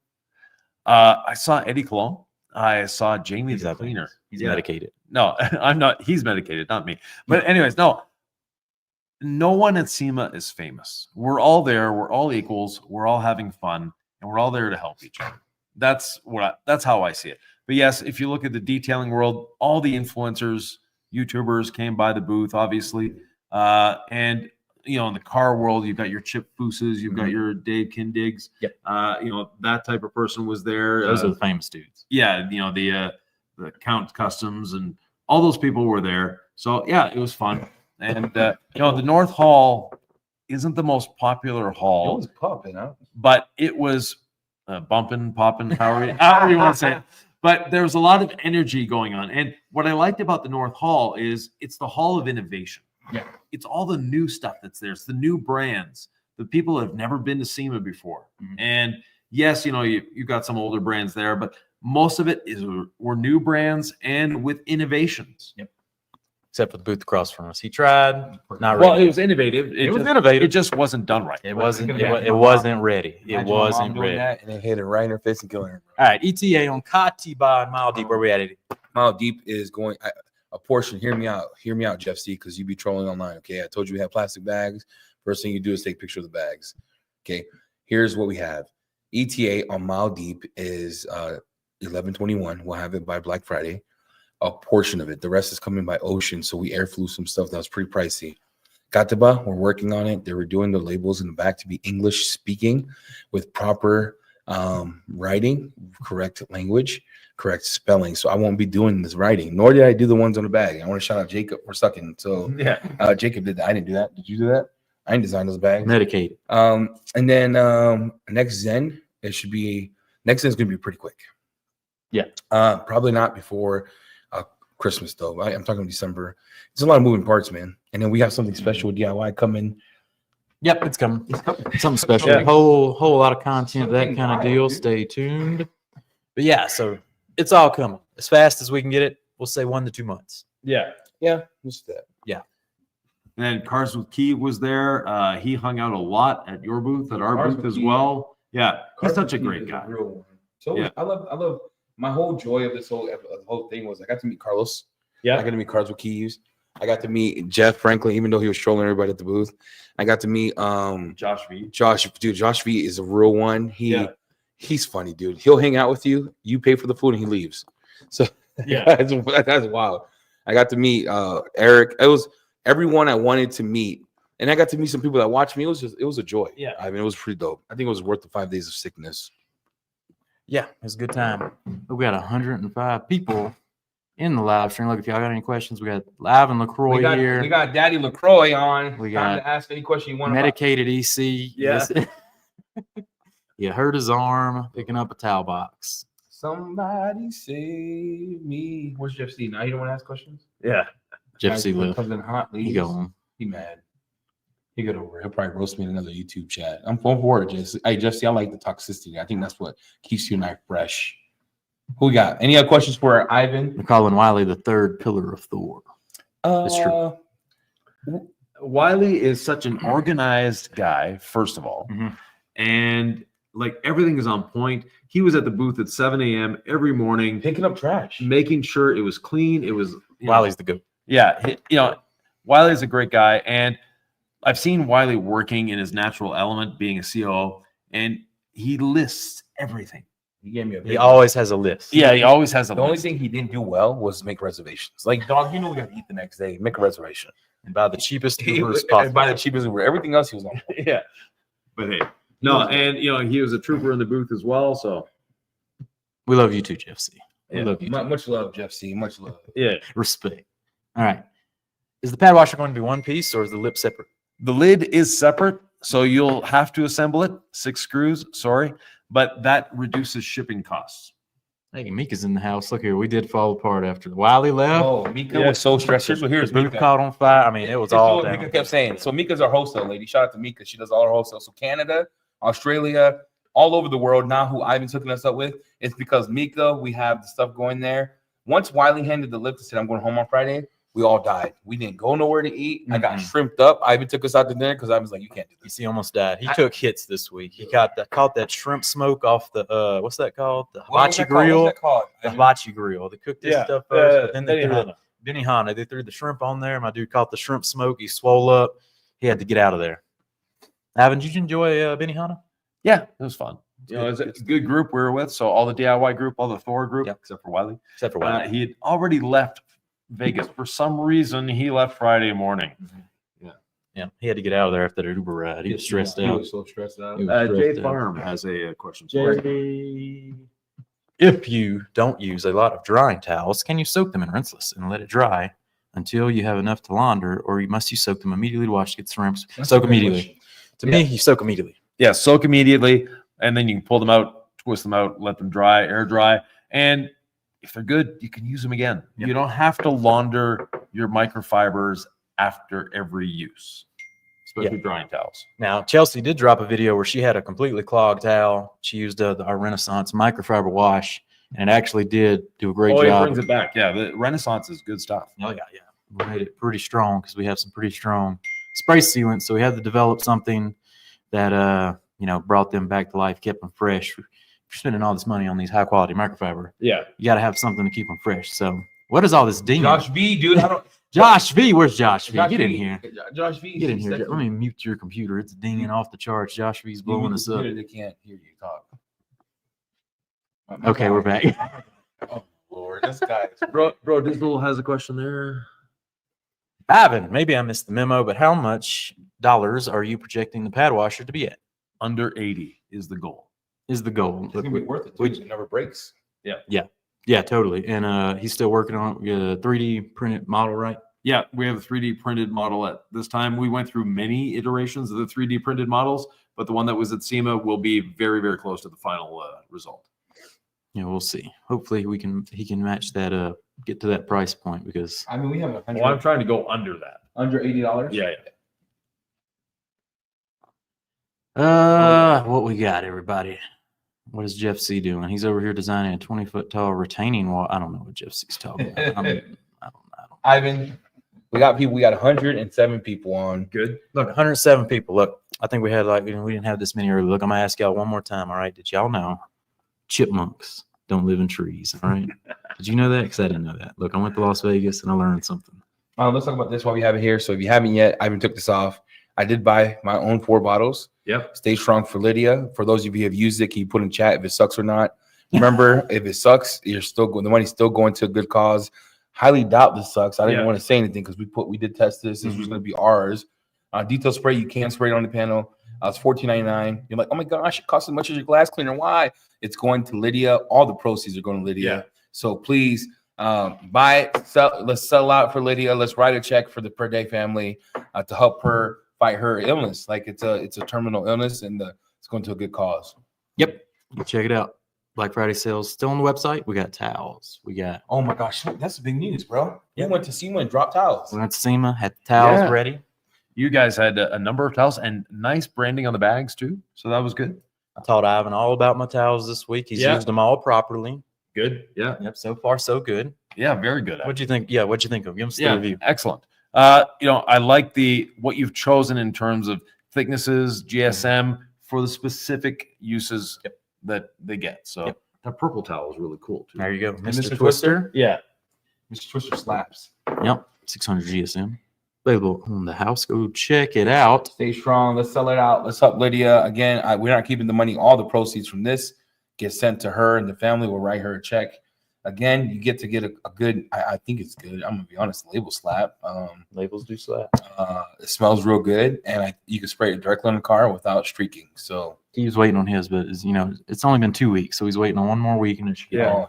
S2: I saw Eddie Cologne. I saw Jamie
S1: He's
S2: the
S1: up there.
S2: cleaner.
S1: He's
S2: Yeah.
S1: medicated.
S2: No, I'm not. He's medicated, not me. But anyways, no one at SEMA is famous. We're all there. We're all equals. We're all having fun, and we're all there to help each other. That's how I see it. But yes, if you look at the detailing world, all the influencers, YouTubers came by the booth, obviously, and in the car world, you've got your Chip Fooses, you've got your Dave Kindigs.
S1: Yep.
S2: That type of person was there.
S1: Those are the famous dudes.
S2: Yeah, the Count Customs and all those people were there. So yeah, it was fun. And the North Hall isn't the most popular hall.
S3: It was popping, huh?
S2: But it was bumping, popping, however you want to say it. But there was a lot of energy going on. And what I liked about the North Hall is it's the hall of innovation.
S1: Yeah.
S2: It's all the new stuff that's there. It's the new brands, the people that have never been to SEMA before.
S1: Mhm.
S2: And yes, you've got some older brands there, but most of it were new brands and with innovations.
S1: Yep. Except for the booth across from us. He tried. Not
S2: Well,
S1: ready.
S2: it was innovative.
S1: It was
S2: just,
S1: innovative.
S2: It just wasn't done right.
S1: It wasn't ready. It wasn't ready.
S3: And then hit it right in her face and killing her.
S1: All right, ETA on Katiba and Mile Deep. Where we at it?
S3: Mile Deep is going a portion. Hear me out, Jeff C, because you be trolling online. Okay, I told you we have plastic bags. First thing you do is take a picture of the bags. Okay, here's what we have. ETA on Mile Deep is 11/21. We'll have it by Black Friday. A portion of it. The rest is coming by ocean. So we air flew some stuff that was pretty pricey. Katiba, we're working on it. They were doing the labels in the back to be English speaking with proper writing, correct language, correct spelling. So I won't be doing this writing, nor did I do the ones on the bag. I want to shout out Jacob for sucking. So
S2: Yeah.
S3: Jacob did that. I didn't do that. Did you do that? I didn't design those bags.
S1: Medicated.
S3: And then next Zen, next Zen is gonna be pretty quick.
S1: Yeah.
S3: Probably not before Christmas though. I'm talking December. There's a lot of moving parts, man. And then we have something special with DIY coming.
S1: Yep, it's coming. Something special.
S2: Yeah.
S1: Whole lot of content, that kind of deal. Stay tuned. But yeah, so it's all coming as fast as we can get it. We'll say 1 to 2 months.
S2: Yeah.
S3: Yeah, just that.
S2: And then Cars with Key was there. He hung out a lot at your booth, at our
S3: Cars
S2: booth
S3: with
S2: as
S3: Key.
S2: well. Yeah, he's such a
S3: Carson
S2: great
S3: is
S2: guy.
S3: real one. So
S2: Yeah.
S3: I love my whole joy of this whole thing was I got to meet Carlos.
S2: Yeah.
S3: I got to meet Cars with Keys. I got to meet Jeff Franklin, even though he was trolling everybody at the booth. I got to meet
S2: Josh V.
S3: Josh. Dude, Josh V is a real one.
S2: Yeah.
S3: He's funny, dude. He'll hang out with you. You pay for the food and he leaves. So
S2: Yeah.
S3: that's wild. I got to meet Eric. It was everyone I wanted to meet. And I got to meet some people that watched me. It was a joy.
S2: Yeah.
S3: I mean, it was pretty dope. I think it was worth the 5 days of sickness.
S1: Yeah, it was a good time. We got 105 people in the live stream. Look, if y'all got any questions, we got live and Lacroix here.
S3: We got Daddy Lacroix on.
S1: We
S3: Time
S1: got
S3: to ask any question you want.
S1: Medicated EC.
S2: Yeah.
S1: Yeah, hurt his arm picking up a towel box.
S3: Somebody save me. Where's Jeff C? Now you don't want to ask questions?
S2: Yeah.
S1: Jeff C. left.
S3: Comes in hot.
S1: He go on.
S3: He mad. He get over it. He'll probably roast me in another YouTube chat. I'm for it, Jesse. Hey, Jesse, I like the toxicity. I think that's what keeps you and I fresh. Who we got? Any other questions for Ivan?
S1: They're calling Wiley the third pillar of Thor. It's true.
S2: Wiley is such an organized guy, first of all.
S1: Mhm.
S2: And like everything is on point. He was at the booth at 7 a.m. every morning,
S3: Picking up trash.
S2: making sure it was clean. It was
S1: Wiley's the goat.
S2: Yeah, Wiley's a great guy, and I've seen Wiley working in his natural element, being a COO, and he lists everything.
S3: He gave me a.
S1: He always has a list.
S2: Yeah, he always has a
S3: The only
S2: list.
S3: thing he didn't do well was make reservations. Like, dog, we got to eat the next day. Make a reservation.
S1: And buy the cheapest
S3: He
S1: Ubers
S3: was
S1: possible.
S3: buy the cheapest Uber. Everything else he was on.
S2: Yeah, but hey, no, and he was a trooper in the booth as well. So
S1: We love you too, Jeff C. We
S2: Yeah.
S1: love you. Too.
S3: Much love, Jeff C. Much love.
S2: yeah,
S1: Respect. All right. Is the pad washer going to be one piece or is the lip separate?
S2: the lid is separate, so you'll have to assemble it. 6 screws, sorry, but that reduces shipping costs.
S1: Hey, Mika's in the house. Look here. We did fall apart after Wiley left.
S3: Oh, Mika
S2: Yeah.
S3: was so stressed. Here's
S1: The booth
S3: Mika.
S1: caught on fire. I mean, it was
S3: Here's
S1: all
S3: what
S1: down.
S3: Mika kept saying. So Mika's our wholesale lady. Shout out to Mika. She does all our wholesale. So Canada, Australia, all over the world now who Ivan's hooking us up with. It's because Mika, we have the stuff going there. Once Wiley handed the lift and said, I'm going home on Friday, We all died. We didn't go nowhere to eat. I got shrimped up. Ivan took us out to dinner because I was like, you can't do
S1: You
S3: this.
S1: see, almost died. He took hits this week. He caught that shrimp smoke off the what's that called? The hibachi grill.
S3: What's that called?
S1: The hibachi grill. They cooked this stuff first, but then they threw Benihana. They threw the shrimp on there. My dude caught the shrimp smoke. He swole up. He had to get out of there. Ivan, did you enjoy Benihana?
S2: Yeah, it was fun. You know, it's a good group we were with. So all the DIY group, all the Thor group, except for Wiley.
S1: Except for Wiley.
S2: He had already left Vegas. For some reason, he left Friday morning.
S1: Yeah, he had to get out of there after the Uber ride. He was stressed
S3: He
S1: out.
S3: was so stressed out.
S2: Jay Farm has a question.
S1: If you don't use a lot of drying towels, can you soak them in rinseless and let it dry until you have enough to launder, or must you soak them immediately to wash to get the rinse? Soak immediately. To me, you soak immediately.
S2: Yeah, soak immediately, and then you can pull them out, twist them out, let them dry, air dry, and if they're good, you can use them again.
S1: Yep.
S2: You don't have to launder your microfibers after every use, especially drying towels.
S1: Now, Chelsea did drop a video where she had a completely clogged towel. She used our Renaissance microfiber wash, and it actually did do a great
S2: It
S1: job.
S2: brings it back. Yeah, the Renaissance is good stuff.
S1: Oh, yeah. We made it pretty strong because we have some pretty strong spray sealant. So we had to develop something that, brought them back to life, kept them fresh. If you're spending all this money on these high quality microfiber,
S2: Yeah.
S1: you got to have something to keep them fresh. So what is all this dinging?
S3: Josh V, dude. I don't.
S1: Josh V, where's Josh V?
S3: Josh
S1: Get in
S3: V.
S1: here.
S3: Josh V.
S1: Get in here. Let me mute your computer. It's dinging off the charts. Josh V's blowing us up.
S3: They can't hear you talk.
S1: Okay, we're back.
S3: Oh Lord, this guy.
S2: Bro, Digital has a question there.
S1: Ivan, maybe I missed the memo, but how much dollars are you projecting the pad washer to be at?
S2: Under 80 is the goal.
S1: Is the goal.
S3: It's gonna be worth it. Dude. It never breaks.
S1: Yeah, totally. And he's still working on a 3D printed model, right?
S2: Yeah, we have a 3D printed model at this time. We went through many iterations of the 3D printed models, but the one that was at Sema will be very, very close to the final result.
S1: Yeah, we'll see. Hopefully he can match that get to that price point because
S3: I mean, we have
S2: Well, I'm trying to go under that.
S3: under $80.
S2: Yeah.
S1: what we got, everybody? What is Jeff C doing? He's over here designing a 20-foot tall retaining wall. I don't know what Jeff C's talking about. I don't.
S3: Ivan, we got 107 people on.
S2: Good.
S1: Look, 107 people. Look, I think we had we didn't have this many earlier. Look, I'm gonna ask y'all one more time. All right, did y'all know chipmunks don't live in trees? All right, did you know that? Because I didn't know that. Look, I went to Las Vegas and I learned something.
S3: Let's talk about this while we have it here. So if you haven't yet, Ivan took this off. I did buy my own 4 bottles.
S2: Yep.
S3: Stay strong for Lydia. For those of you who have used it, can you put in chat if it sucks or not? Remember, if it sucks, you're still going. The money's still going to a good cause. Highly doubt this sucks. I didn't want to say anything because we did test this. This was going to be ours. Detail spray, you can spray it on the panel. It's $14.99. You're like, oh my gosh, it costs as much as your glass cleaner. Why? It's going to Lydia. All the proceeds are going to Lydia. Yeah. So please buy it. Let's sell out for Lydia. Let's write a check for the Per Day family to help her fight her illness. Like it's a terminal illness, and it's going to a good cause.
S1: Yep. Check it out. Black Friday sales still on the website. We got towels. We got.
S3: Oh my gosh, that's big news, bro. We went to Sema and dropped towels.
S1: We went to Sema, had the towels ready.
S2: You guys had a number of towels and nice branding on the bags too. So that was good.
S1: I taught Ivan all about my towels this week. He's used them all properly.
S2: Good. Yeah.
S1: Yep. So far, so good.
S2: Yeah. Very good.
S1: What'd you think? Yeah. What'd you think of? Give us the review.
S2: Excellent. I like what you've chosen in terms of thicknesses, GSM for the specific uses that they get. So that purple towel is really cool too.
S1: There you go.
S3: Mr. Twister.
S2: Yeah.
S3: Mr. Twister slaps.
S1: Yep. 600 GSM. Available on the house. Go check it out.
S3: Stay strong. Let's sell it out. Let's help Lydia. Again, we're not keeping the money. All the proceeds from this get sent to her and the family. We'll write her a check. Again, you get to get a good, I think it's good. I'm going to be honest, label slap.
S1: Labels do slap.
S3: It smells real good, and you can spray it directly on the car without streaking. So
S1: he was waiting on his, but it's only been 2 weeks, so he's waiting on one more week. And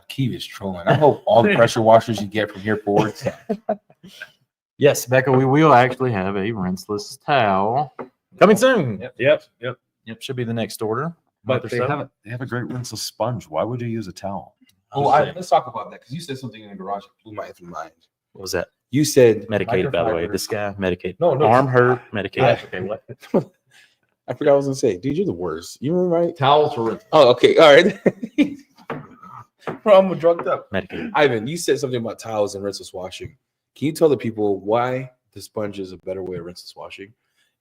S3: Keith is trolling. I hope all the pressure washers you get from here forward.
S1: Yes, Becca, we will actually have a rinseless towel coming soon.
S2: Yep.
S1: Should be the next order.
S2: But they have a great rinseless sponge. Why would you use a towel?
S3: Let's talk about that because you said something in the garage that blew my mind.
S1: What was that?
S3: You said
S1: medicated, by the way. This guy medicated.
S3: No.
S1: Arm hurt, medicated. Okay, what?
S3: I forgot what I was gonna say. Dude, you're the worst. You remember right?
S2: Towels for rinse.
S3: Oh, okay. All right. Bro, I'm drugged up.
S1: Medicated.
S3: Ivan, you said something about towels and rinseless washing. Can you tell the people why the sponge is a better way of rinseless washing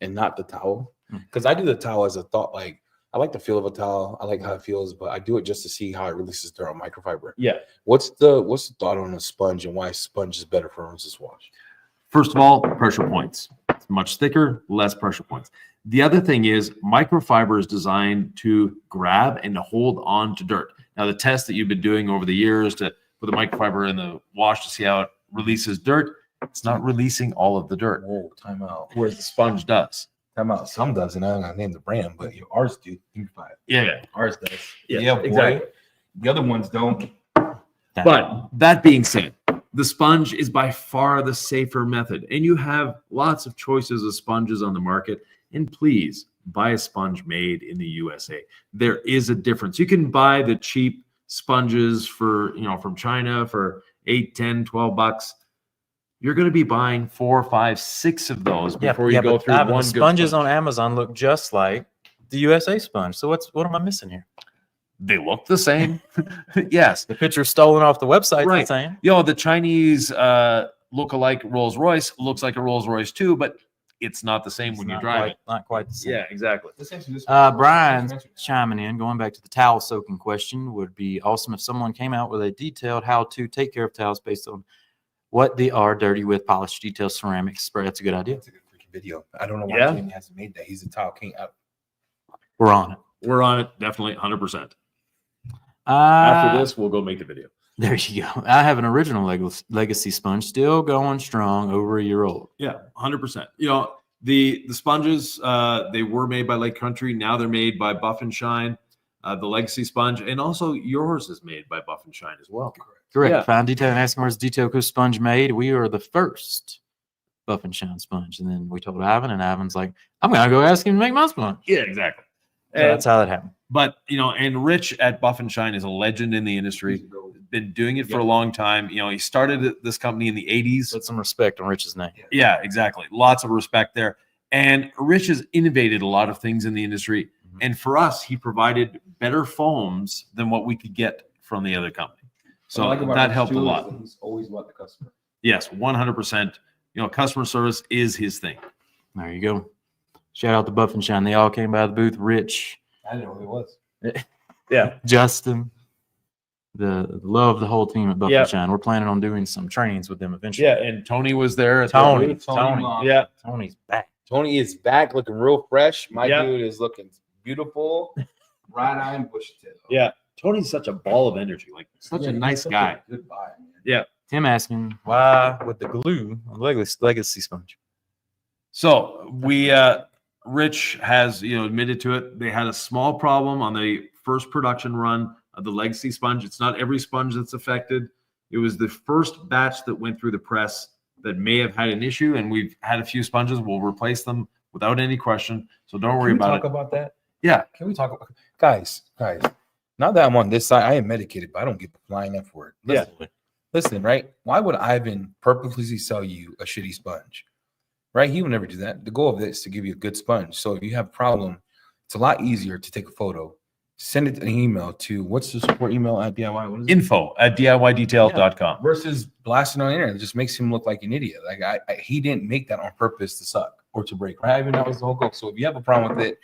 S3: and not the towel? Because I do the towel as a thought, like I like the feel of a towel. I like how it feels, but I do it just to see how it releases dirt on microfiber.
S2: Yeah.
S3: What's the thought on a sponge and why sponge is better for a rinseless wash?
S2: First of all, pressure points. It's much thicker, less pressure points. The other thing is microfiber is designed to grab and to hold on to dirt. Now, the test that you've been doing over the years to put the microfiber in the wash to see how it releases dirt, it's not releasing all of the dirt.
S3: Whoa, time out.
S2: Whereas the sponge does.
S3: Time out. Some doesn't. I'm not gonna name the brand, but ours do. Think about it.
S2: Yeah.
S3: Ours does.
S2: Yeah,
S3: boy.
S2: exactly.
S3: The other ones don't.
S2: But that being said, the sponge is by far the safer method. And you have lots of choices of sponges on the market. And please buy a sponge made in the USA. There is a difference. You can buy the cheap sponges for, from China for $8, $10, $12. You're going to be buying 4, 5, 6 of those before you go
S1: but
S2: through
S1: Ivan,
S2: one
S1: the
S2: good
S1: sponges
S2: sponge.
S1: on Amazon look just like the USA sponge. So what am I missing here?
S2: They look the same. Yes.
S1: The picture stolen off the website.
S2: Right.
S1: The same.
S2: The Chinese look-alike Rolls-Royce looks like a Rolls-Royce too, but it's not the same when you drive it.
S1: Not quite the same.
S2: Yeah, exactly.
S1: Brian's chiming in, going back to the towel soaking question. Would be awesome if someone came out with a detailed how to take care of towels based on what they are dirty with polished detailed ceramic spray. That's a good idea.
S3: That's a good freaking video. I don't know why
S2: Yeah.
S3: Jamie hasn't made that. He's a towel king.
S1: We're on it.
S2: We're on it, definitely 100%. After
S1: After
S2: this, we'll go make the video.
S1: there you go. I have an original legacy sponge still going strong, over a year old.
S2: Yeah, 100%. The sponges, they were made by Lake Country. Now they're made by Buff and Shine, the legacy sponge, and also yours is made by Buff and Shine as well.
S1: Correct.
S2: Yeah.
S1: Find detail and asking where's detail cool sponge made. We are the first Buff and Shine sponge. And then we told Ivan, and Ivan's like, I'm gonna go ask him to make my sponge.
S2: Yeah, exactly.
S1: So that's how that happened.
S2: But and Rich at Buff and Shine is a legend in the industry. Been doing it for a long time. He started this company in the 80s.
S1: Put some respect on Rich's name.
S2: Yeah, exactly. Lots of respect there. And Rich has innovated a lot of things in the industry.
S1: Mhm.
S2: And for us, he provided better foams than what we could get from the other company. So that helped a lot.
S3: He's always about the customer.
S2: Yes, 100%. Customer service is his thing.
S1: There you go. Shout out to Buff and Shine. They all came by the booth. Rich,
S3: I didn't know who it was.
S2: Yeah.
S1: Justin, the love the whole team at Buff
S2: Yeah.
S1: and Shine. We're planning on doing some trainings with them eventually.
S2: Yeah, and Tony was there. At
S1: Tony.
S2: the booth.
S3: Tony.
S2: Yeah.
S1: Tony's back.
S3: Tony is back looking real fresh. My
S2: Yeah.
S3: dude is looking beautiful. Right eye and bushy tail.
S2: Yeah. Tony's such a ball of energy. Like such a nice guy.
S3: Good vibe, man.
S2: Yeah.
S1: Tim asking why with the glue on legacy sponge.
S2: So we Rich has admitted to it. They had a small problem on the first production run of the legacy sponge. It's not every sponge that's affected. It was the first batch that went through the press that may have had an issue, and we've had a few sponges. We'll replace them without any question. So don't worry
S3: Can we
S2: about
S3: talk
S2: it.
S3: about that?
S2: Yeah.
S3: Can we talk about guys? Now that I'm on this side, I am medicated, but I don't get the flying F word. Listen, right? Why would Ivan purposely sell you a shitty sponge? Right? He would never do that. The goal of this is to give you a good sponge. So if you have a problem, it's a lot easier to take a photo, send it an email to what's the support email at DIY? What is it?
S2: info@diydetail.com.
S3: Versus blasting on the internet. It just makes him look like an idiot. Like he didn't make that on purpose to suck or to break. Right? Even that was the whole goal. So if you have a problem with it,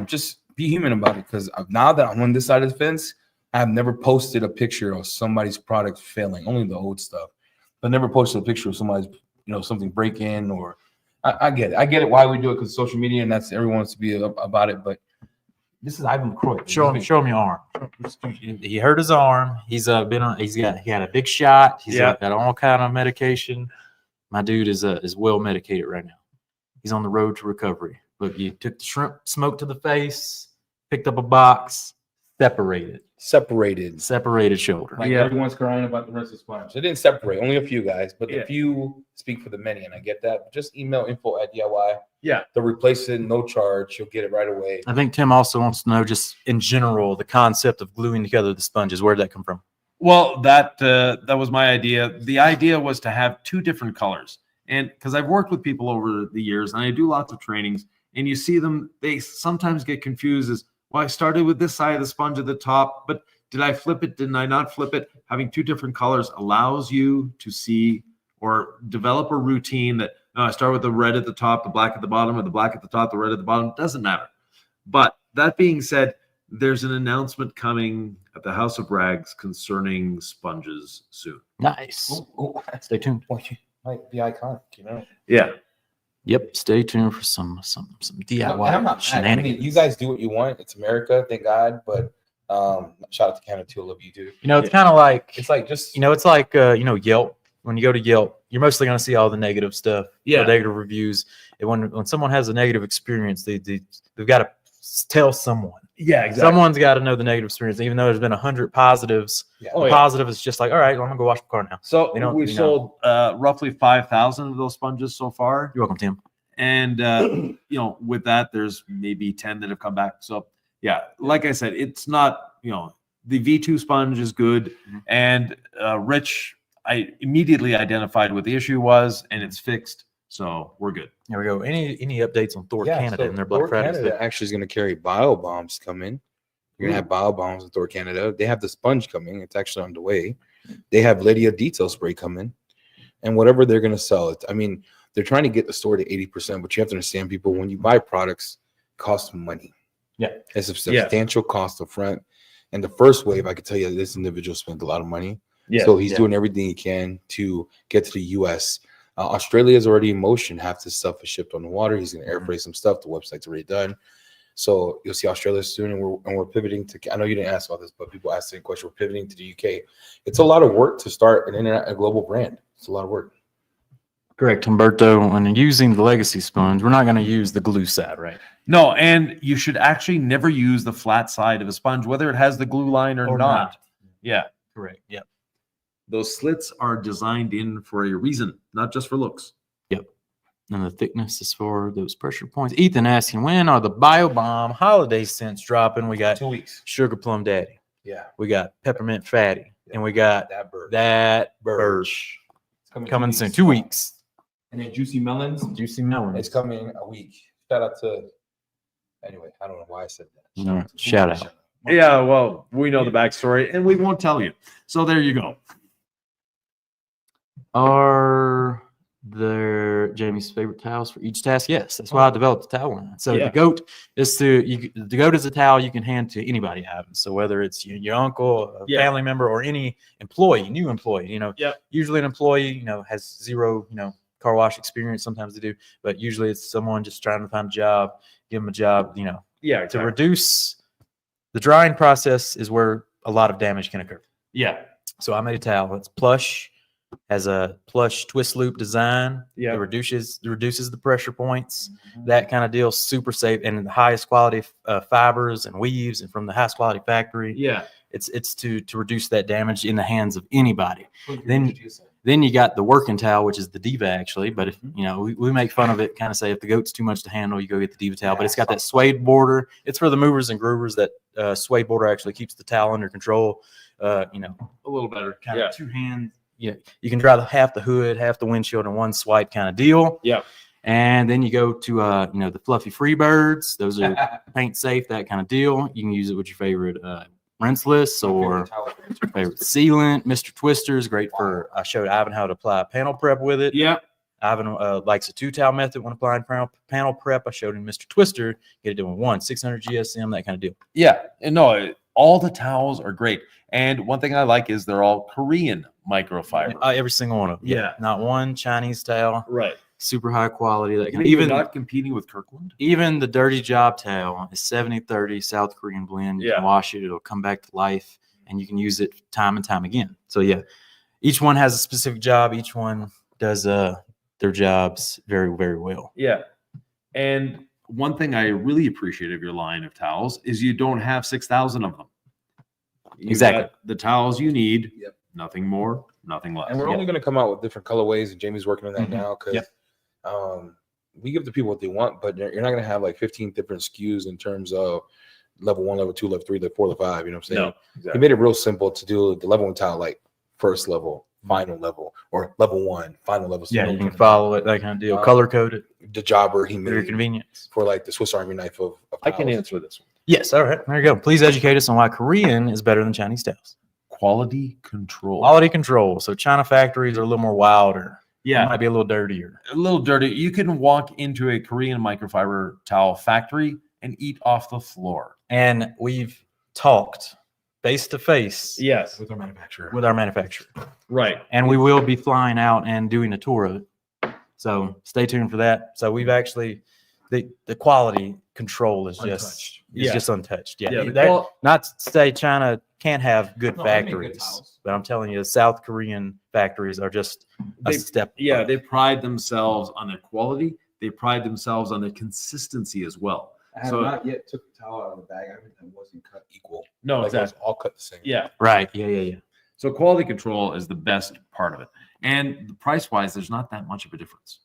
S3: just be human about it. Because now that I'm on this side of the fence, I've never posted a picture of somebody's product failing. Only the old stuff, but never posted a picture of somebody's something break in or. I get it. I get it why we do it because social media and that's everyone wants to be about it. But this is Ivan Lacroix.
S1: Show him your arm. He hurt his arm. He's been on. He had a big shot. He's got all kind of medication. My dude is well medicated right now. He's on the road to recovery. Look, you took the shrimp smoke to the face, picked up a box, separated shoulder.
S3: Like everyone's crying about the rest of the sponge. It didn't separate, only a few guys, but the few speak for the many, and I get that. Just email info@DIY.
S2: Yeah.
S3: They'll replace it, no charge. You'll get it right away.
S1: I think Tim also wants to know, just in general, the concept of gluing together the sponges. Where did that come from?
S2: Well, that was my idea. The idea was to have 2 different colors. And because I've worked with people over the years and I do lots of trainings, and you see them, they sometimes get confused as, well, I started with this side of the sponge at the top, but did I flip it? Didn't I not flip it? Having 2 different colors allows you to see or develop a routine that I start with the red at the top, the black at the bottom, or the black at the top, the red at the bottom. Doesn't matter. But that being said, there's an announcement coming at the House of Rags concerning sponges soon.
S1: Nice. Stay tuned.
S3: Might be iconic, you know.
S2: Yeah.
S1: Yep. Stay tuned for some DIY
S3: And I'm not mad. I
S1: shenanigans.
S3: mean, you guys do what you want. It's America, thank God. But shout out to Canada too. I love you too.
S1: You know, it's kind of like
S3: It's like just
S1: it's like Yelp. When you go to Yelp, you're mostly going to see all the negative stuff,
S2: Yeah.
S1: the negative reviews. And when someone has a negative experience, they've got to tell someone.
S2: Yeah,
S1: Someone's got to know the negative experience, even though there's been 100 positives.
S3: yeah.
S2: Oh,
S1: The
S2: yeah.
S1: positive is just like, all right, I'm gonna go wash the car now.
S2: So
S1: They don't-
S2: we
S1: you know.
S2: sold roughly 5,000 of those sponges so far.
S1: You're welcome, Tim.
S2: And with that, there's maybe 10 that have come back. So yeah, like I said, it's not, the V2 sponge is good.
S1: Mhm.
S2: And Rich, I immediately identified what the issue was, and it's fixed. So we're good.
S1: Here we go. Any updates on Thor
S3: Yeah,
S1: Canada
S3: so
S1: and their Black
S3: Thor
S1: Friday?
S3: Canada actually is going to carry bio bombs coming. You're gonna have bio bombs in Thor Canada. They have the sponge coming. It's actually on the way. They have Lydia detail spray coming, and whatever they're gonna sell it. I mean, they're trying to get the store to 80%, but you have to understand, people, when you buy products, it costs money.
S1: Yeah.
S3: It's a substantial cost up front. And the first wave, I can tell you, this individual spent a lot of money. So he's doing everything he can to get to the US. Australia is already in motion. Half this stuff is shipped on the water. He's going to air freight some stuff. The website's already done. So you'll see Australia soon, and we're pivoting to. I know you didn't ask about this, but people ask the question. We're pivoting to the UK. It's a lot of work to start a global brand. It's a lot of work.
S1: Correct, Humberto. When using the legacy sponge, we're not going to use the glue side, right?
S2: No, and you should actually never use the flat side of a sponge, whether it has the glue line or not. Yeah.
S1: Correct. Yep.
S2: Those slits are designed in for a reason, not just for looks.
S1: And the thickness is for those pressure points. Ethan asking, when are the BioBomb holiday scents dropping? We got
S3: 2 weeks.
S1: Sugar Plum Daddy.
S3: Yeah,
S1: We got Peppermint Fatty. And we got
S3: that bird.
S1: that Birch coming soon. 2 weeks.
S4: And then juicy melons.
S1: Juicy melon.
S3: It's coming a week. Shout out to. Anyway, I don't know why I said that.
S1: All right, shout out.
S2: Yeah, well, we know the backstory, and we won't tell you. So there you go.
S1: Are there Jamie's favorite towels for each task? Yes, that's why I developed the towel line. So
S2: Yeah.
S1: the goat is the goat is a towel you can hand to anybody having. So whether it's your uncle, a family member, or any employee, new employee, usually an employee, has zero, car wash experience. Sometimes they do, but usually it's someone just trying to find a job, give them a job,
S2: Yeah,
S1: to reduce the drying process is where a lot of damage can occur.
S2: Yeah.
S1: So I made a towel. It's plush, has a plush twist loop design.
S2: Yeah.
S1: It reduces the pressure points, that kind of deal. Super safe and the highest quality fibers and weaves, and from the highest quality factory.
S2: Yeah.
S1: It's to reduce that damage in the hands of anybody. Then you got the working towel, which is the Diva actually. But if we make fun of it, kind of say if the goat's too much to handle, you go get the Diva towel. But it's got that suede border. It's for the movers and groovers. That suede border actually keeps the towel under control. A little better. Kind of two hands. Yeah, you can dry half the hood, half the windshield in one swipe, kind of deal.
S2: Yeah.
S1: And then you go to the fluffy Freebirds. Those are paint safe, that kind of deal. You can use it with your favorite Rinseless or your favorite sealant. Mr. Twister is great for. I showed Ivan how to apply panel prep with it.
S2: Yeah.
S1: Ivan likes a 2-towel method when applying panel prep. I showed him Mr. Twister, get it done with 600 GSM, that kind of deal.
S2: Yeah. And no, all the towels are great. And one thing I like is they're all Korean microfiber.
S1: Every single one of them.
S2: Yeah.
S1: Not one Chinese towel.
S2: Right.
S1: Super high quality. That
S2: Even
S1: even
S2: not competing with Kirkland.
S1: even the dirty job towel is 70-30 South Korean blend. You can wash it; it'll come back to life, and you can use it time and time again. So yeah, each one has a specific job. Each one does their jobs very, very well.
S2: Yeah. And one thing I really appreciate of your line of towels is you don't have 6,000 of them. You
S1: Exactly.
S2: got the towels you need.
S3: Yep.
S2: Nothing more, nothing less.
S3: And we're only going to come out with different colorways, and Jamie's working on that now because we give the people what they want, but you're not going to have like 15 different SKUs in terms of level 1, level 2, level 3, level 4, level 5. You know what I'm saying?
S2: No,
S3: He
S2: exactly.
S3: made it real simple to do the level 1 tile like first level, final level, or level 1, final level. So
S1: Yeah,
S3: no
S1: you
S3: one
S1: can follow it, that kind of deal. Color code it
S3: The jobber he
S1: for your
S3: made
S1: convenience.
S3: for like the Swiss Army knife of
S2: I can
S3: towels.
S2: answer this one.
S1: Yes. All right. There you go. Please educate us on why Korean is better than Chinese towels.
S2: Quality control.
S1: Quality control. So China factories are a little more wilder. It might be a little dirtier.
S2: a little dirty. You can walk into a Korean microfiber towel factory and eat off the floor.
S1: And we've talked face to face
S2: Yes.
S3: With our manufacturer.
S1: with our manufacturer.
S2: Right.
S1: And we will be flying out and doing a tour of it. So stay tuned for that. So we've actually, the quality control is
S3: Untouched.
S1: just untouched. Yeah.
S2: Yeah,
S1: That- not to say China can't have good
S3: No, they make good
S1: factories,
S3: towels.
S1: but I'm telling you, South Korean factories are just a
S2: They-
S1: step.
S2: Yeah,
S1: above.
S2: they pride themselves on their quality. They pride themselves on their consistency as well.
S3: I have
S2: So-
S3: not yet took the towel out of the bag. Everything wasn't cut equal.
S2: No,
S3: Like, it was all cut the same.
S2: Yeah.
S1: Right. Yeah.
S2: So quality control is the best part of it. And price wise, there's not that much of a difference.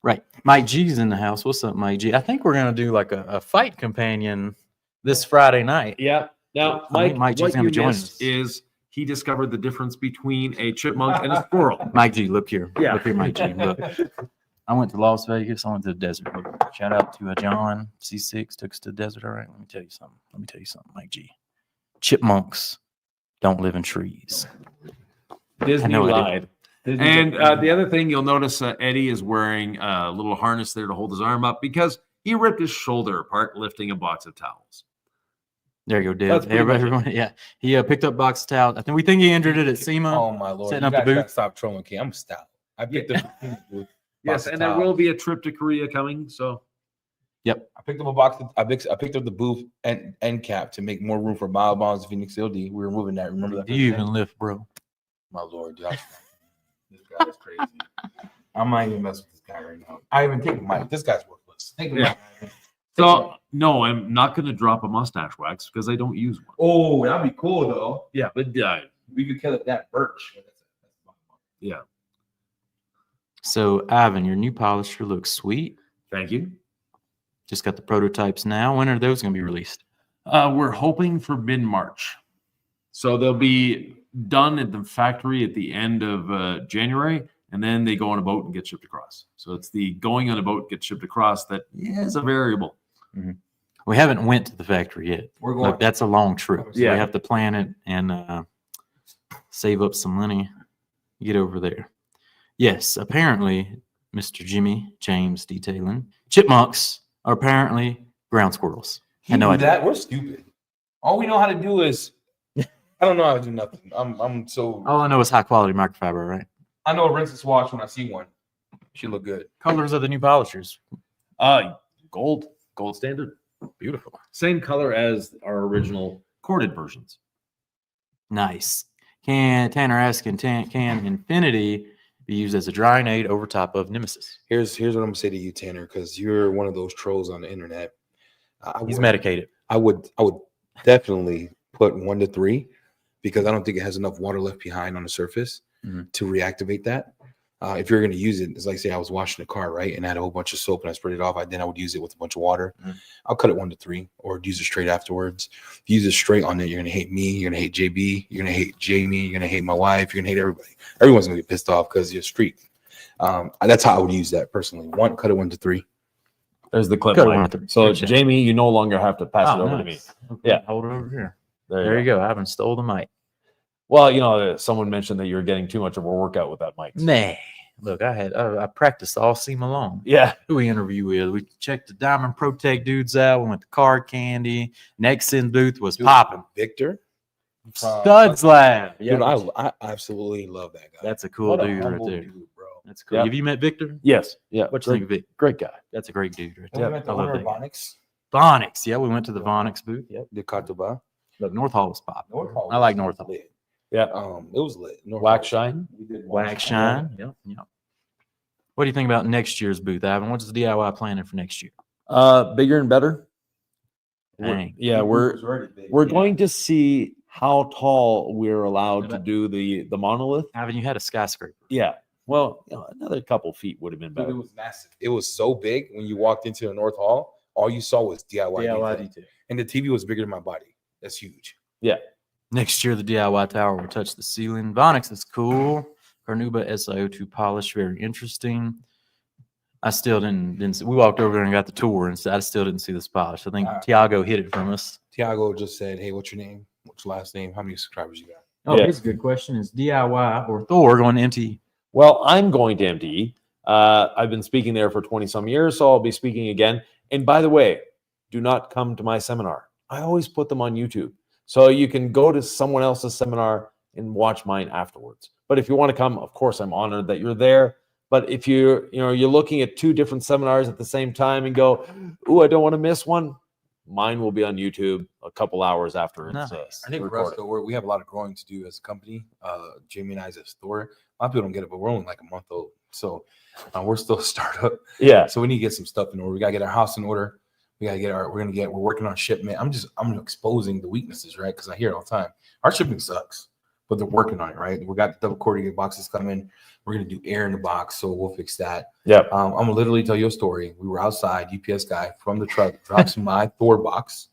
S1: Right. Mike G's in the house. What's up, Mike G? I think we're going to do like a fight companion this Friday night.
S2: Yeah. Now,
S1: I think
S2: Mike,
S1: Mike G's
S2: what
S1: gonna
S2: you
S1: be joining
S2: missed
S1: us.
S2: is he discovered the difference between a chipmunk and a squirrel.
S1: Mike G, look here.
S2: Yeah.
S1: Look here, Mike G. Look. I went to Las Vegas. I went to the desert. Look, shout out to John C6. Took us to the desert. All right. Let me tell you something. Mike G. Chipmunks don't live in trees.
S2: Disney
S1: know I did.
S2: lied. And the other thing you'll notice, Eddie is wearing a little harness there to hold his arm up because he ripped his shoulder apart lifting a box of towels.
S1: There you go,
S2: That's
S1: Dave.
S2: pretty much
S1: Everybody, yeah. He picked up box of towels. I think we think he injured it at SEMA.
S3: Oh my lord!
S1: Setting
S3: You
S1: up the
S3: guys gotta
S1: booth.
S3: stop trolling, King. I'm stout. I picked up. a booth,
S2: Yes,
S3: box of
S2: and there
S3: towels.
S2: will be a trip to Korea coming. So
S1: Yep.
S3: I picked up a box. I picked up the booth and end cap to make more room for bio bonds Phoenix LD. We were moving that. Remember that?
S1: Do you even lift, bro?
S3: My lord, dude, this guy is crazy. I'm not even messing with this guy right now. I even take Mike. This guy's worthless. Take him.
S2: Yeah. So no, I'm not going to drop a mustache wax because I don't use one.
S3: Oh, that'd be cool though.
S2: Yeah, but
S3: We could kill it that birch.
S2: yeah.
S1: So, Ivan, your new polisher looks sweet.
S2: Thank you.
S1: Just got the prototypes now. When are those going to be released?
S2: We're hoping for mid-March, so they'll be done at the factory at the end of January, and then they go on a boat and get shipped across. So it's the going on a boat get shipped across that is a variable.
S1: We haven't went to the factory yet.
S3: We're going.
S1: Look, that's a long trip. So
S2: Yeah.
S1: we have to plan it and save up some money, get over there. Yes, apparently, Mr. Jimmy James detailing chipmunks are apparently ground squirrels.
S3: He
S1: know
S3: knew
S1: I did.
S3: that. We're stupid. All we know how to do is. I don't know how to do nothing. I'm so.
S1: All I know is high quality microfiber, right?
S3: I know a Rinseless wash when I see one. She look good.
S1: Colors of the new polishers.
S2: Gold standard,
S1: Beautiful.
S2: same color as our original corded versions.
S1: Nice. Tanner asking, can Infinity be used as a drying aid over top of Nemesis?
S3: Here's what I'm gonna say to you, Tanner, because you're one of those trolls on the internet.
S1: He's medicated.
S3: I would definitely put 1 to 3 because I don't think it has enough water left behind on the surface
S1: Mhm.
S3: to reactivate that. If you're going to use it, it's like say I was washing a car, right, and I had a whole bunch of soap and I sprayed it off. Then I would use it with a bunch of water.
S1: Mhm.
S3: I'll cut it 1 to 3 or use it straight afterwards. If you use it straight on it, you're going to hate me. You're going to hate JB. You're going to hate Jamie. You're going to hate my wife. You're going to hate everybody. Everyone's going to get pissed off because you're street. That's how I would use that personally. Cut it 1 to 3.
S2: There's the clip.
S1: Cut it
S2: Mike.
S1: 1 to 3.
S2: So
S1: Gotcha.
S2: Jamie, you no longer have to pass it over to me.
S1: nice. Okay,
S2: Yeah.
S1: Hold it over here.
S2: There
S1: There you go. I haven't stole the mic.
S2: Well, someone mentioned that you're getting too much of a workout with that mic.
S1: Nah. Look, I practiced all seam along.
S2: Yeah.
S1: Who we interview with? We checked the Diamond Protect dudes out. We went to Card Candy. Nexon booth was
S3: Dude,
S1: popping.
S3: Victor.
S1: Studs Lab. Yeah,
S3: Dude, I absolutely love that guy.
S1: that's a cool
S3: What a
S1: dude right
S3: humble
S1: there.
S3: dude, bro.
S1: That's cool.
S2: Yeah.
S1: Have you met Victor?
S2: Yes. Yeah.
S1: What you think of Vic?
S2: Great guy.
S1: That's a great dude right
S3: We
S1: there.
S3: went to
S1: I love
S3: owner
S1: that
S3: of
S1: guy.
S3: Vonix,
S1: Vonix. Yeah, we went to the Vonix booth. Yep.
S3: the Katiba.
S1: Look, North Hall was popping.
S3: North Hall
S1: I like
S3: was
S1: North Hall.
S3: lit.
S2: Yeah.
S3: It was lit. North
S2: Wax
S3: Hall.
S2: shine.
S3: We did
S1: Wax Shine. Yep. Yep. What do you think about next year's booth, Ivan? What's the DIY planning for next year?
S2: Bigger and better.
S1: Dang.
S2: Yeah, we're going to see how tall we're allowed to
S1: But-
S2: do the monolith.
S1: Ivan, you had a skyscraper.
S2: Yeah. Well, another couple feet would have been
S3: Dude,
S2: better.
S3: it was massive. It was so big when you walked into the North Hall, all you saw was DIY. detail. And the TV was bigger than my body. That's huge.
S1: Next year, the DIY tower will touch the ceiling. Vonix is cool. Carnuba SiO2 polish, very interesting. I still didn't see. We walked over there and got the tour, and I still didn't see this polish. I think Tiago hid it from us.
S3: Tiago just said, "Hey, what's your name? What's your last name? How many subscribers you got?"
S1: Oh,
S2: Yeah.
S1: here's a good question: is DIY or Thor going to empty
S2: Well, I'm going to MTE. I've been speaking there for 20 some years, so I'll be speaking again. And by the way, do not come to my seminar. I always put them on YouTube. So you can go to someone else's seminar and watch mine afterwards. But if you want to come, of course, I'm honored that you're there. But if you're looking at 2 different seminars at the same time and go, "Ooh, I don't want to miss one," mine will be on YouTube a couple hours after it's
S1: Nice.
S3: I think for us, though, we have a lot of growing to do as a company. Jamie and I as Thor. A lot of people don't get it, but we're only like a month old. So we're still a startup.
S2: Yeah.
S3: So we need to get some stuff in order. We got to get our house in order. We got to get we're working on shipment. I'm exposing the weaknesses, right? Because I hear it all the time. Our shipping sucks, but they're working on it, right? We got double corrugated boxes coming. We're going to do air in the box. So we'll fix that.
S2: Yeah.
S3: I'm going to literally tell you a story. We were outside, UPS guy from the truck drops my Thor box.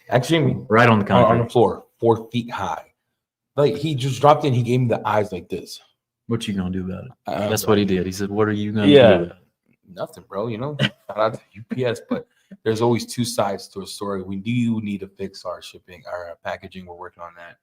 S3: Actually,
S1: Right on the
S3: on
S1: concrete.
S3: the floor, 4 feet high. Like he just dropped in. He gave me the eyes like this.
S1: What you gonna do about it?
S3: Uh,
S1: That's what he did. He said, "What are you gonna
S2: Yeah.
S1: do about it?"
S3: Nothing, bro. Shout out to UPS, but there's always 2 sides to a story. We do need to fix our shipping, our packaging. We're working on that.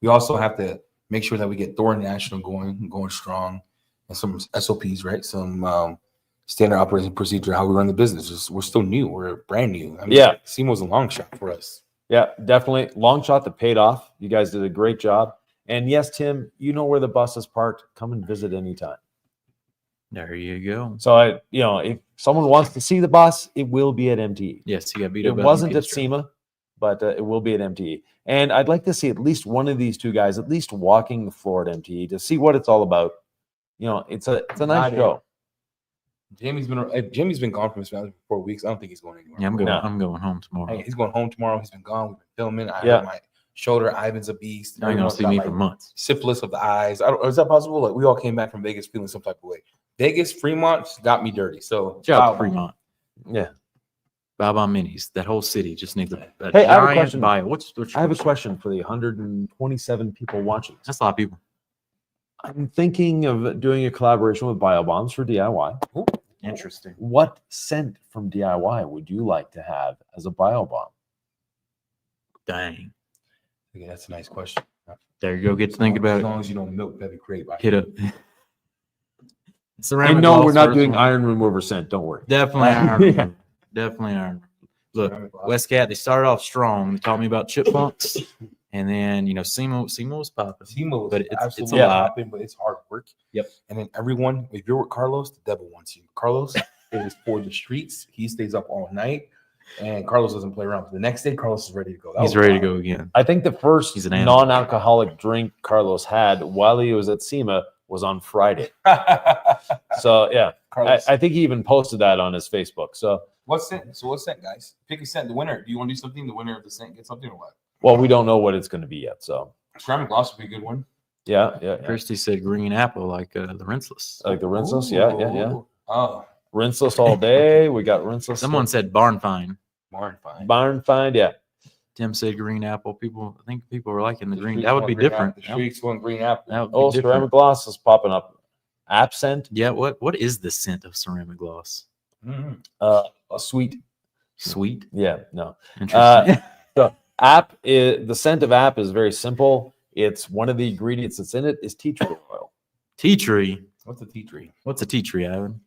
S3: We also have to make sure that we get Thor National going strong, and some SOPs, right? Some standard operating procedure, how we run the business. We're still new. We're brand new.
S2: Yeah.
S3: Semo's a long shot for us.
S2: Yeah, definitely. Long shot that paid off. You guys did a great job. And yes, Tim, you know where the bus is parked. Come and visit anytime.
S1: There you go.
S2: So if someone wants to see the bus, it will be at MTE.
S1: Yes, you got beat
S2: It
S1: up. by
S2: wasn't
S1: the
S2: at
S1: industry.
S2: SEMA, but it will be at MTE. And I'd like to see at least one of these 2 guys at least walking the floor at MTE to see what it's all about. It's a nice
S3: Not
S2: show.
S3: Jamie's been gone from his family for 4 weeks. I don't think he's going anywhere.
S1: Yeah, I'm going.
S2: No.
S1: I'm going home tomorrow.
S3: Hey, he's going home tomorrow. He's been gone. We've been filming. I
S2: Yeah.
S3: hurt my shoulder. Ivan's a beast.
S1: Now you're gonna
S3: Everyone's
S1: see
S3: got,
S1: me
S3: like,
S1: for months.
S3: syphilis of the eyes. Is that possible? Like we all came back from Vegas feeling some type of way. Vegas, Fremont got me dirty. So
S1: Shout out
S3: wow.
S1: to Fremont.
S2: Yeah.
S1: Baba Minis. That whole city just needs a
S2: Hey, I have a
S1: giant
S2: question.
S1: bio. What's your
S2: I have a question for the 127 people watching.
S1: That's a lot of people.
S2: I'm thinking of doing a collaboration with BioBombs for DIY.
S1: Interesting.
S2: What scent from DIY would you like to have as a BioBomb?
S1: Dang.
S3: Okay, that's a nice question.
S1: There you go. Get to thinking about
S3: As
S1: it.
S3: long as you don't milk, that'd be great.
S1: Hit up. Ceramic
S2: And no,
S1: gloss
S2: we're not
S1: first
S2: doing
S1: one.
S2: iron remover scent. Don't worry.
S1: Definitely iron.
S2: Yeah.
S1: removal. Definitely iron. Look,
S3: Ceramic gloss.
S1: Westcat, they started off strong. They taught me about chipmunks. And then, Sema was popping.
S3: Semo,
S1: But it's
S3: absolutely
S1: a lot.
S3: popping, but it's hard work.
S1: Yep.
S3: And then everyone, if you're with Carlos, the devil wants you. Carlos is for the streets. He stays up all night, and Carlos doesn't play around. The next day, Carlos is ready to go. That
S1: He's
S3: was
S1: ready to
S3: wild.
S1: go again.
S2: I think the first
S1: He's an animal.
S2: non-alcoholic drink Carlos had while he was at SEMA was on Friday. So yeah,
S3: Carlos,
S2: I think he even posted that on his Facebook. So
S3: what's scent? So what's scent, guys? Pick a scent. The winner. Do you want to do something? The winner of the scent get something or what?
S2: well, we don't know what it's going to be yet. So
S3: Ceramic gloss would be a good one.
S2: yeah.
S1: Christy said green apple, like the Rinseless.
S2: Like the rinseless, yeah.
S3: Ooh. Oh,
S2: Rinseless all day. We got rinseless.
S1: Someone said barn find.
S3: Barn find.
S2: barn find. Yeah,
S1: Tim said green apple. I think people are liking the green.
S3: Streaks
S1: That would
S3: want
S1: be
S3: green
S1: different.
S3: apple. The streaks want green apple.
S1: That would be
S2: oh,
S1: different.
S2: ceramic gloss is popping up. App scent,
S1: Yeah. What is the scent of ceramic gloss?
S3: Mhm.
S2: a sweet.
S1: Sweet.
S2: Yeah, no.
S1: Interesting.
S2: App is the scent of app is very simple. It's one of the ingredients that's in it is tea tree oil.
S1: Tea tree.
S3: What's a tea tree?
S1: What's a tea tree, Ivan?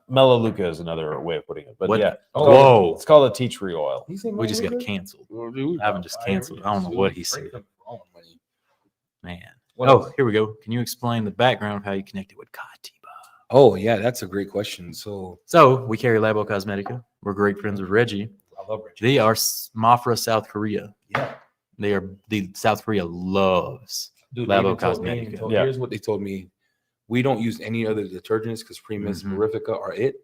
S2: Melaleuca is another way of putting it, but
S1: What?
S2: yeah.
S1: Whoa.
S2: It's called a tea tree oil.
S3: You say
S1: We just got
S3: Melaleuca?
S1: canceled.
S3: Well, dude,
S1: Ivan just canceled. I don't know what he said. Man.
S3: What
S1: Oh,
S3: else?
S1: here we go. Can you explain the background of how you connected with Katiba?
S3: Oh yeah, that's a great question. So
S1: So we carry Labo Cosmetica. We're great friends with Reggie.
S3: I love Rich.
S1: They are Mafra, South Korea.
S3: Yeah,
S1: They are the South Korea loves.
S3: dude.
S1: Labo
S3: they even told me-
S1: Cosmetica.
S2: Yeah.
S3: Here's what they told me: we don't use any other detergents because Primus,
S1: Mhm.
S3: Verifica are it.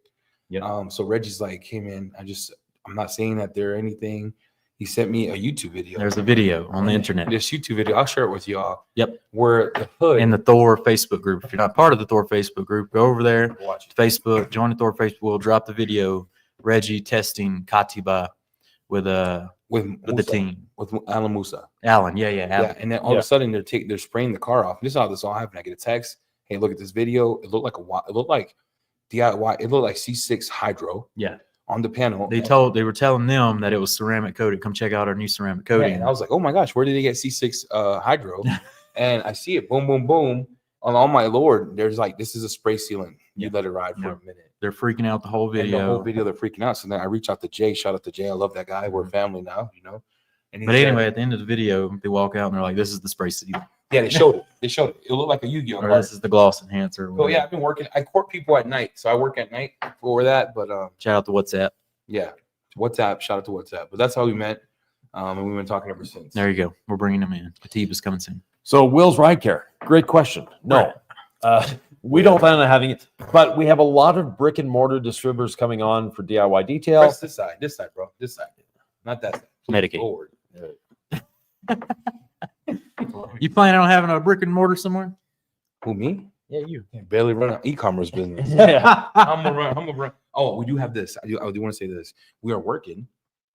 S1: Yep.
S3: So Reggie's like, hey man, I'm not saying that they're anything. He sent me a YouTube video.
S1: There's a video on the
S3: And
S1: internet
S3: This YouTube video, I'll share it with y'all.
S1: Yep.
S3: Where the hood
S1: in the Thor Facebook group. If you're not part of the Thor Facebook group, go over there
S3: watch
S1: to Facebook, join the Thor Facebook. We'll drop the video. Reggie testing Katiba with the
S3: with
S1: team.
S3: with Alan Musa.
S1: Alan, yeah,
S3: Yeah,
S1: Alan.
S3: and then all of
S2: Yeah.
S3: a sudden they're spraying the car off. This is how this all happened. I get a text. Hey, look at this video. It looked like DIY. It looked like C6 Hydro.
S1: Yeah.
S3: On the panel.
S1: They were telling them that it was ceramic coated. Come check out our new ceramic
S3: Yeah,
S1: coating.
S3: and I was like, oh my gosh, where did they get C6 Hydro? And I see it, boom, boom, boom. on my Lord, there's like, this is a spray sealant. You
S1: Yeah.
S3: let it ride for
S1: Yeah.
S3: a minute.
S1: They're freaking out the whole
S3: And the
S1: video.
S3: whole video, they're freaking out. So then I reach out to Jay. Shout out to Jay. I love that guy. We're family now, you know. And he
S1: But
S3: said-
S1: anyway, at the end of the video, they walk out and they're like, "This is the spray sealant,
S3: yeah, they showed it. They showed it. It looked like a Yu-Gi-Oh
S1: or
S3: card.
S1: this is the gloss enhancer." or
S3: So yeah,
S1: whatever.
S3: I've been working. I court people at night, so I work at night for that. But
S1: Shout out to WhatsApp.
S3: yeah, WhatsApp. Shout out to WhatsApp. But that's how we met, and we've been talking ever since.
S1: There you go. We're bringing them in. Katiba's coming soon.
S4: So Will's Ride Care. Great question. No, we don't plan on having it, but we have a lot of brick and mortar distributors coming on for DIY detail.
S3: Press this side, bro. This side, not that side.
S1: Medicated.
S3: Forward.
S1: You planning on having a brick and mortar somewhere?
S3: Who, me?
S1: Yeah, you.
S3: Barely run an e-commerce business.
S4: Yeah.
S3: I'm gonna run. Oh, we do have this. I do want to say this. We are working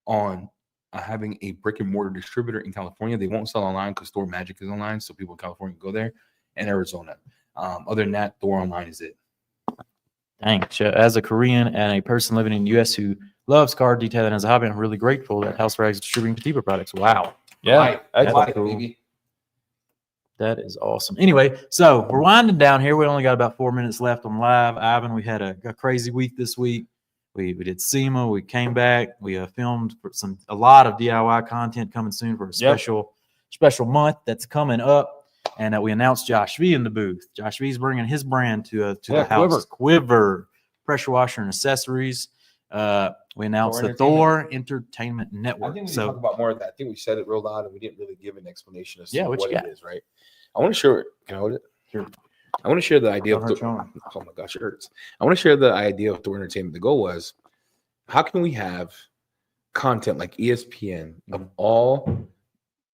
S3: on having a brick and mortar distributor in California. They won't sell online because Thor Magic is online, so people in California can go there, and Arizona. Other than that, Thor online is it.
S1: Dang. So as a Korean and a person living in the U.S. who loves car detailing as a hobby, I'm really grateful that House Rags is distributing Katiba products. Wow.
S4: Yeah.
S3: Like,
S1: That's
S3: like,
S1: cool.
S3: baby.
S1: That is awesome. Anyway, so we're winding down here. We only got about 4 minutes left on live. Ivan, we had a crazy week this week. We did Sema. We came back. We filmed for a lot of DIY content coming soon for a special month that's coming up. And we announced Josh V in the booth. Josh V is bringing his brand to the house. Quiver pressure washer and accessories. We announced the Thor Entertainment
S3: I
S1: Network.
S3: think we
S1: So
S3: talk about more of that. I think we said it real loud and we didn't really give an explanation as to
S1: Yeah, what
S3: what
S1: you
S3: it
S1: got?
S3: is, right? I want to share it. Can I hold it?
S1: Sure.
S3: I want to share the idea of
S1: Don't hurt your arm.
S3: oh my gosh, it hurts. I want to share the idea of Thor Entertainment. The goal was, how can we have content like ESPN of all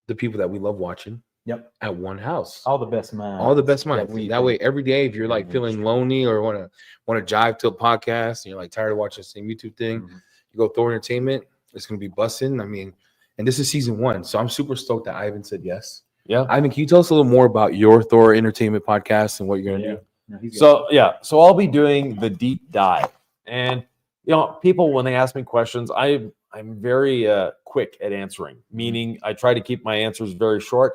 S3: the people that we love watching
S1: Yep.
S3: at one house?
S1: All the best minds.
S3: All the best minds.
S1: we
S3: That way, every day, if you're like feeling lonely or want to jive to a podcast and you're like tired of watching the same YouTube thing,
S1: Mhm.
S3: you go Thor Entertainment. It's gonna be busting. I mean, and this is season 1, so I'm super stoked that Ivan said yes.
S4: Yeah.
S3: Ivan, can you tell us a little more about your Thor Entertainment podcast and what you're gonna
S1: Yeah.
S3: do?
S1: No, he's
S4: So so I'll be doing the deep dive, and people when they ask me questions, I'm very quick at answering. Meaning, I try to keep my answers very short.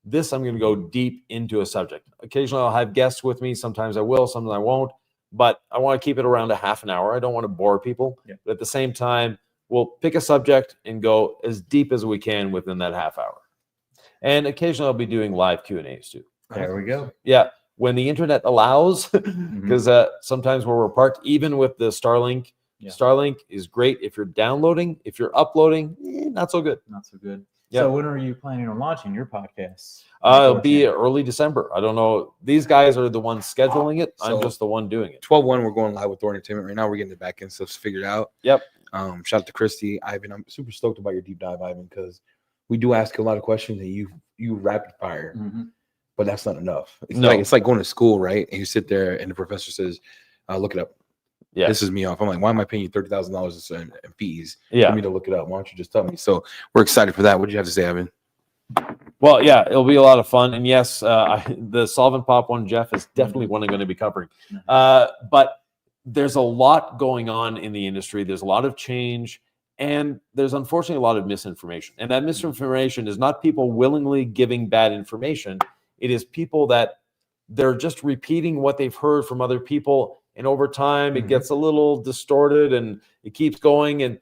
S4: This I'm going to go deep into a subject. Occasionally, I'll have guests with me. Sometimes I will, sometimes I won't. But I want to keep it around a half an hour. I don't want to bore people.
S1: Yeah.
S4: But at the same time, we'll pick a subject and go as deep as we can within that half hour. And occasionally, I'll be doing live Q&As too.
S1: There we go.
S4: Yeah, when the internet allows,
S1: Mhm.
S4: because sometimes where we're parked, even with the Starlink,
S1: Yeah.
S4: Starlink is great if you're downloading. If you're uploading, not so good.
S1: Not so good.
S4: Yeah.
S1: So when are you planning on launching your podcast?
S4: It'll be early December. I don't know. These guys are the ones scheduling it. I'm
S3: So-
S4: just the one doing it.
S3: 12/1, we're going live with Thor Entertainment right now. We're getting the back end stuff figured out.
S4: Yep.
S3: Shout out to Christy, Ivan. I'm super stoked about your deep dive, Ivan, because we do ask you a lot of questions and you rapid fire,
S1: Mhm.
S3: but that's not enough.
S4: No.
S3: It's like going to school, right? And you sit there and the professor says, "Look it up."
S4: Yeah.
S3: This is me off. I'm like, why am I paying you $30,000 in fees
S4: Yeah.
S3: for me to look it up? Why don't you just tell me? So we're excited for that. What do you have to say, Ivan?
S4: Well, yeah, it'll be a lot of fun. And yes, the Solvent Pop one, Jeff, is definitely one I'm going to be covering. But there's a lot going on in the industry. There's a lot of change. And there's unfortunately a lot of misinformation. And that misinformation is not people willingly giving bad information. It is people that they're just repeating what they've heard from other people. And over time, it gets a little distorted and it keeps going. And,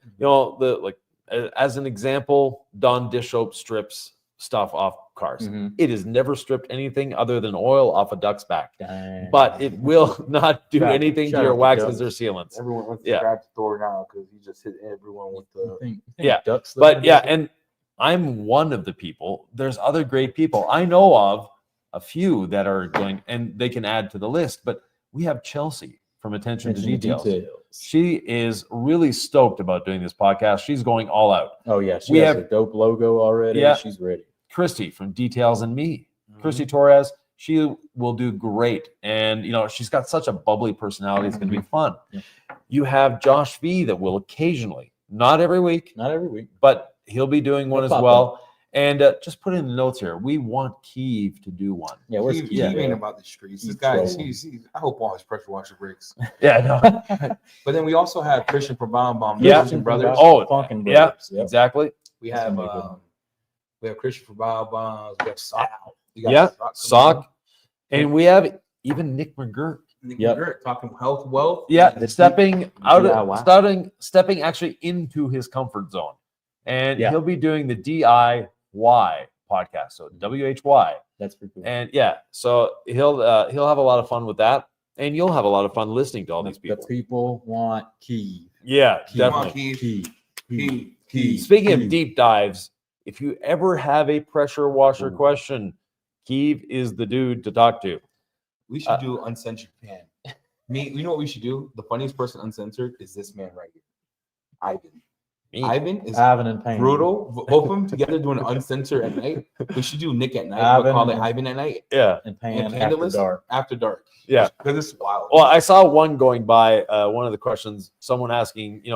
S4: as an example, Don Dishop strips stuff off cars.
S1: Mhm.
S4: It has never stripped anything other than oil off a duck's back.
S1: Dang.
S4: But it will not do
S1: Shout-
S4: anything
S1: shout
S4: to your
S1: out to
S4: waxes
S1: Duck.
S4: or sealants.
S3: Everyone wants
S4: Yeah.
S3: subscribe to Thor now because he just hit everyone with
S1: You
S3: the.
S1: think
S4: Yeah,
S1: ducks live
S4: But
S1: in
S4: yeah,
S1: this?
S4: and I'm one of the people. There's other great people. I know of a few that are going, and they can add to the list. But we have Chelsea from Attention to Details. She is really stoked about doing this podcast. She's going all out.
S1: Oh yeah, she
S4: We
S1: has
S4: have-
S1: a dope logo already.
S4: Yeah.
S1: She's ready.
S4: Christy from Details and Me.
S1: Mm-hmm.
S4: Christy Torres, she will do great. And, she's got such a bubbly personality. It's going to be fun.
S1: Yeah.
S4: You have Josh V that will occasionally, not every week,
S1: Not every week.
S4: but he'll be doing one
S1: He'll
S4: as
S1: pop
S4: well. And just put in the notes here. We want Keeve to do one.
S1: Yeah, where's
S3: He
S1: Keith?
S3: ain't about the streets. This
S1: He's
S3: guy,
S1: trolling.
S3: he's I hope all his pressure washer breaks.
S4: Yeah, no.
S3: But then we also have Christian from Baum
S4: Yeah.
S3: Christian Brothers.
S4: Oh,
S1: Funkin'
S4: yeah,
S1: Brothers. Yep.
S4: exactly.
S3: We
S1: That's
S3: have
S1: gonna be a good one.
S3: Christian from Baum. We have Sock. We got
S4: Yeah,
S3: coming
S4: Sock. And we have even Nick McGirt.
S3: Yep. Talking health, wealth.
S4: Yeah,
S3: The
S4: stepping out
S3: DIY.
S4: of stepping actually into his comfort zone. And
S1: Yeah.
S4: he'll be doing the DIY podcast. So WHY.
S1: That's pretty cool.
S4: And yeah, so he'll have a lot of fun with that. And you'll have a lot of fun listening to all these
S1: The
S4: people.
S1: people want key.
S4: Yeah,
S3: Come on,
S4: definitely.
S3: Keith.
S1: Key.
S3: Keith. Keith.
S4: Speaking of
S1: Keith.
S4: deep dives, if you ever have a pressure washer
S1: Ooh.
S4: question, Keith is the dude to talk to.
S3: We should do uncensored pan. You know what we should do? The funniest person uncensored is this man right here, Ivan.
S4: Me.
S3: Ivan is
S1: Ivan and Payne.
S3: brutal. Both of them together doing uncensored at night. We should do Nick at night. But
S1: Ivan
S3: call it
S1: and-
S3: Ivan at night.
S4: Yeah,
S1: And Pan
S3: And
S1: after
S3: Panelist
S1: dark.
S3: After dark.
S4: yeah.
S3: Because it's wild.
S4: Well, I saw one going by. One of the questions, someone asking, it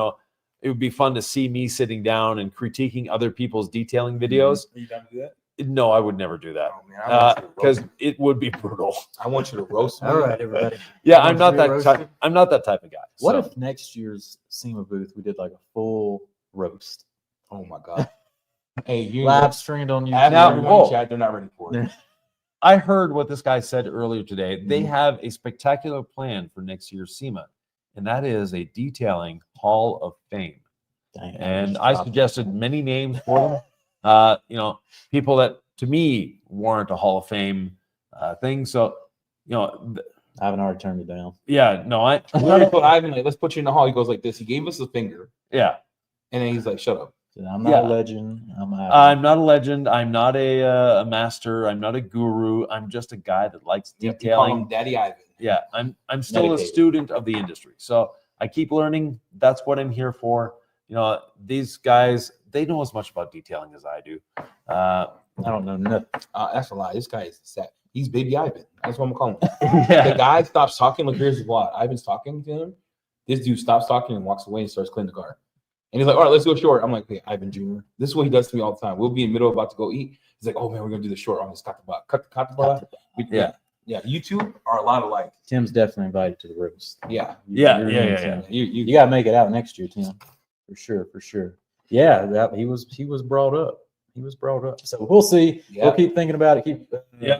S4: would be fun to see me sitting down and critiquing other people's detailing videos.
S3: Are you done to do that?
S4: No, I would never do that
S3: Oh, man, I want you to
S4: because
S3: roast me.
S4: it would be brutal.
S3: I want you to roast me.
S1: All right, everybody.
S4: Yeah,
S1: Want
S4: I'm not
S1: to be
S4: that
S1: roasted?
S4: type. I'm not that type of guy.
S1: What
S4: so.
S1: if next year's SEMA booth we did like a full roast?
S3: Oh my god. Hey, you
S1: Live streamed on
S3: Ask
S1: YouTube.
S4: Now-
S3: everyone in
S4: whoa.
S3: chat, they're not ready for it.
S4: I heard what this guy said earlier today. They
S1: Mhm.
S4: have a spectacular plan for next year's SEMA, and that is a detailing Hall of Fame.
S1: Damn,
S4: And I suggested many names for them. People that to me warrant a Hall of Fame thing. So,
S1: I haven't already turned it down.
S4: yeah, no,
S3: I literally told Ivan, like, let's put you in the hall. He goes like this. He gave us a finger,
S4: yeah,
S3: and then he's like, shut up.
S1: So I'm not
S4: Yeah.
S1: a legend. I'm
S4: I'm not a legend. I'm not a master. I'm not a guru. I'm just a guy that likes
S3: Yep, you call him
S4: detailing.
S3: Daddy Ivan.
S4: Yeah, I'm still a
S1: Medicated.
S4: student of the industry. So I keep learning. That's what I'm here for. These guys, they know as much about detailing as I do.
S1: I don't know nothing.
S3: That's a lie. This guy is sad. He's Baby Ivan. That's what I'm calling him. The
S4: Yeah.
S3: guy stops talking. Look, here's what Ivan's talking to him. This dude stops talking and walks away and starts cleaning the car. And he's like, all right, let's go short. I'm like, hey, Ivan Jr. This is what he does to me all the time. We'll be in the middle about to go eat. He's like, oh man, we're gonna do the short on this Katiba. Katiba.
S4: Yeah.
S3: Yeah. You two are a lot alike.
S1: Tim's definitely invited to the roast.
S3: Yeah.
S4: Yeah,
S1: You're
S4: yeah,
S1: in,
S4: yeah,
S1: Tim.
S4: yeah.
S1: You gotta make it out next year, Tim. For sure. Yeah, that he was brought up. He was brought up. So we'll see.
S3: Yeah.
S1: We'll keep thinking about it. Keep
S4: Yeah.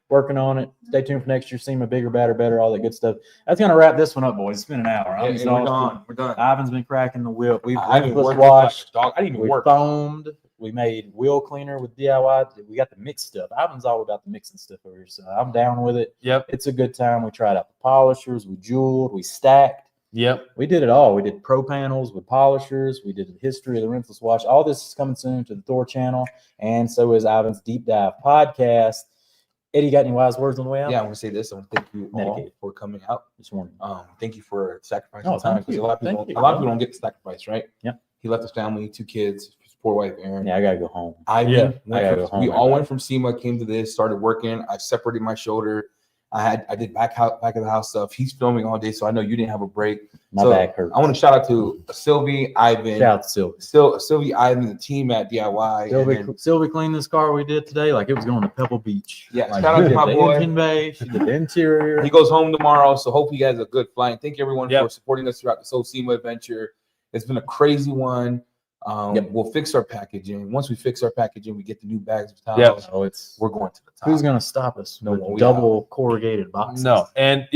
S1: working on it. Stay tuned for next year. SEMA bigger, better, all that good stuff. That's gonna wrap this one up, boys. It's been an hour. I'm
S3: Hey, we're
S1: exhausted.
S3: done. We're done.
S1: Ivan's been cracking the whip. We've
S3: I haven't worked
S1: washed.
S3: dog. I didn't even
S1: We
S3: work.
S1: foamed. We made wheel cleaner with DIY. We got the mixed stuff. Ivan's all about the mixing stuff over here, so I'm down with it.
S4: Yep.
S1: It's a good time. We tried out the polishers. We jeweled. We stacked.
S4: Yep.
S1: We did it all. We did pro panels with polishers. We did the history of the rinseless wash. All this is coming soon to the Thor channel, and so is Ivan's Deep Dive podcast. Eddie, got any wise words on the way out?
S3: Yeah, I want to say this. I want to thank you all
S1: Medicated.
S3: for coming out.
S1: This morning.
S3: Thank you for sacrificing
S1: Oh,
S3: time
S1: thank
S3: because
S1: you.
S3: a lot of people,
S1: Thank you,
S3: a lot of
S1: bro.
S3: people don't get the sacrifice, right?
S1: Yep.
S3: He left his family, 2 kids, his poor wife Erin.
S1: Yeah, I gotta go home.
S3: Ivan,
S4: Yeah,
S3: went
S1: I gotta
S3: from-
S1: go home
S3: we
S1: right
S3: all
S1: now.
S3: went from SEMA, came to this, started working. I separated my shoulder. I did back of the house stuff. He's filming all day, so I know you didn't have a break.
S1: My
S3: So,
S1: back hurts.
S3: I want to shout out to Sylvie, Ivan,
S1: Shout out to Sylvie.
S3: Sylvie, Ivan, the team at DIY. and then-
S1: Sylvie cleaned this car we did today like it was going to Pebble Beach.
S3: Yeah,
S1: Like,
S3: shout out
S1: she
S3: to
S1: did
S3: my
S1: the
S3: boy.
S1: engine bay. She did the interior.
S3: He goes home tomorrow, so hope you guys have a good flight. Thank you everyone
S4: Yep.
S3: for supporting us throughout this whole SEMA adventure. It's been a crazy one.
S1: Yep.
S3: We'll fix our packaging. Once we fix our packaging, we get the new bags of towels.
S4: Yep.
S1: Oh, it's
S3: We're going to the top.
S1: who's gonna stop us?
S3: No
S1: with
S3: one. We
S1: double corrugated boxes.
S4: No, and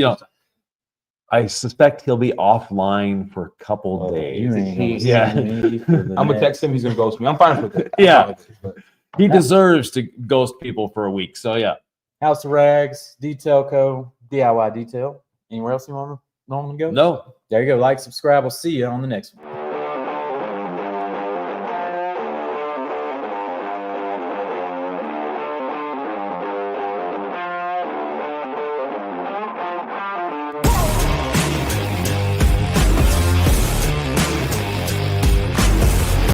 S4: I suspect he'll be offline for a couple
S1: Oh,
S4: days.
S1: you ain't gonna see
S4: Yeah.
S1: me for the
S3: I'm gonna
S1: next-
S3: text him. He's gonna ghost me. I'm fine with it.
S4: Yeah.
S3: But
S4: He deserves to ghost people for a week. So yeah.
S1: House of Rags, Detail Co, DIY Detail. Anywhere else you want to go?
S4: No.
S1: There you go. Like, subscribe. We'll see you on the next one.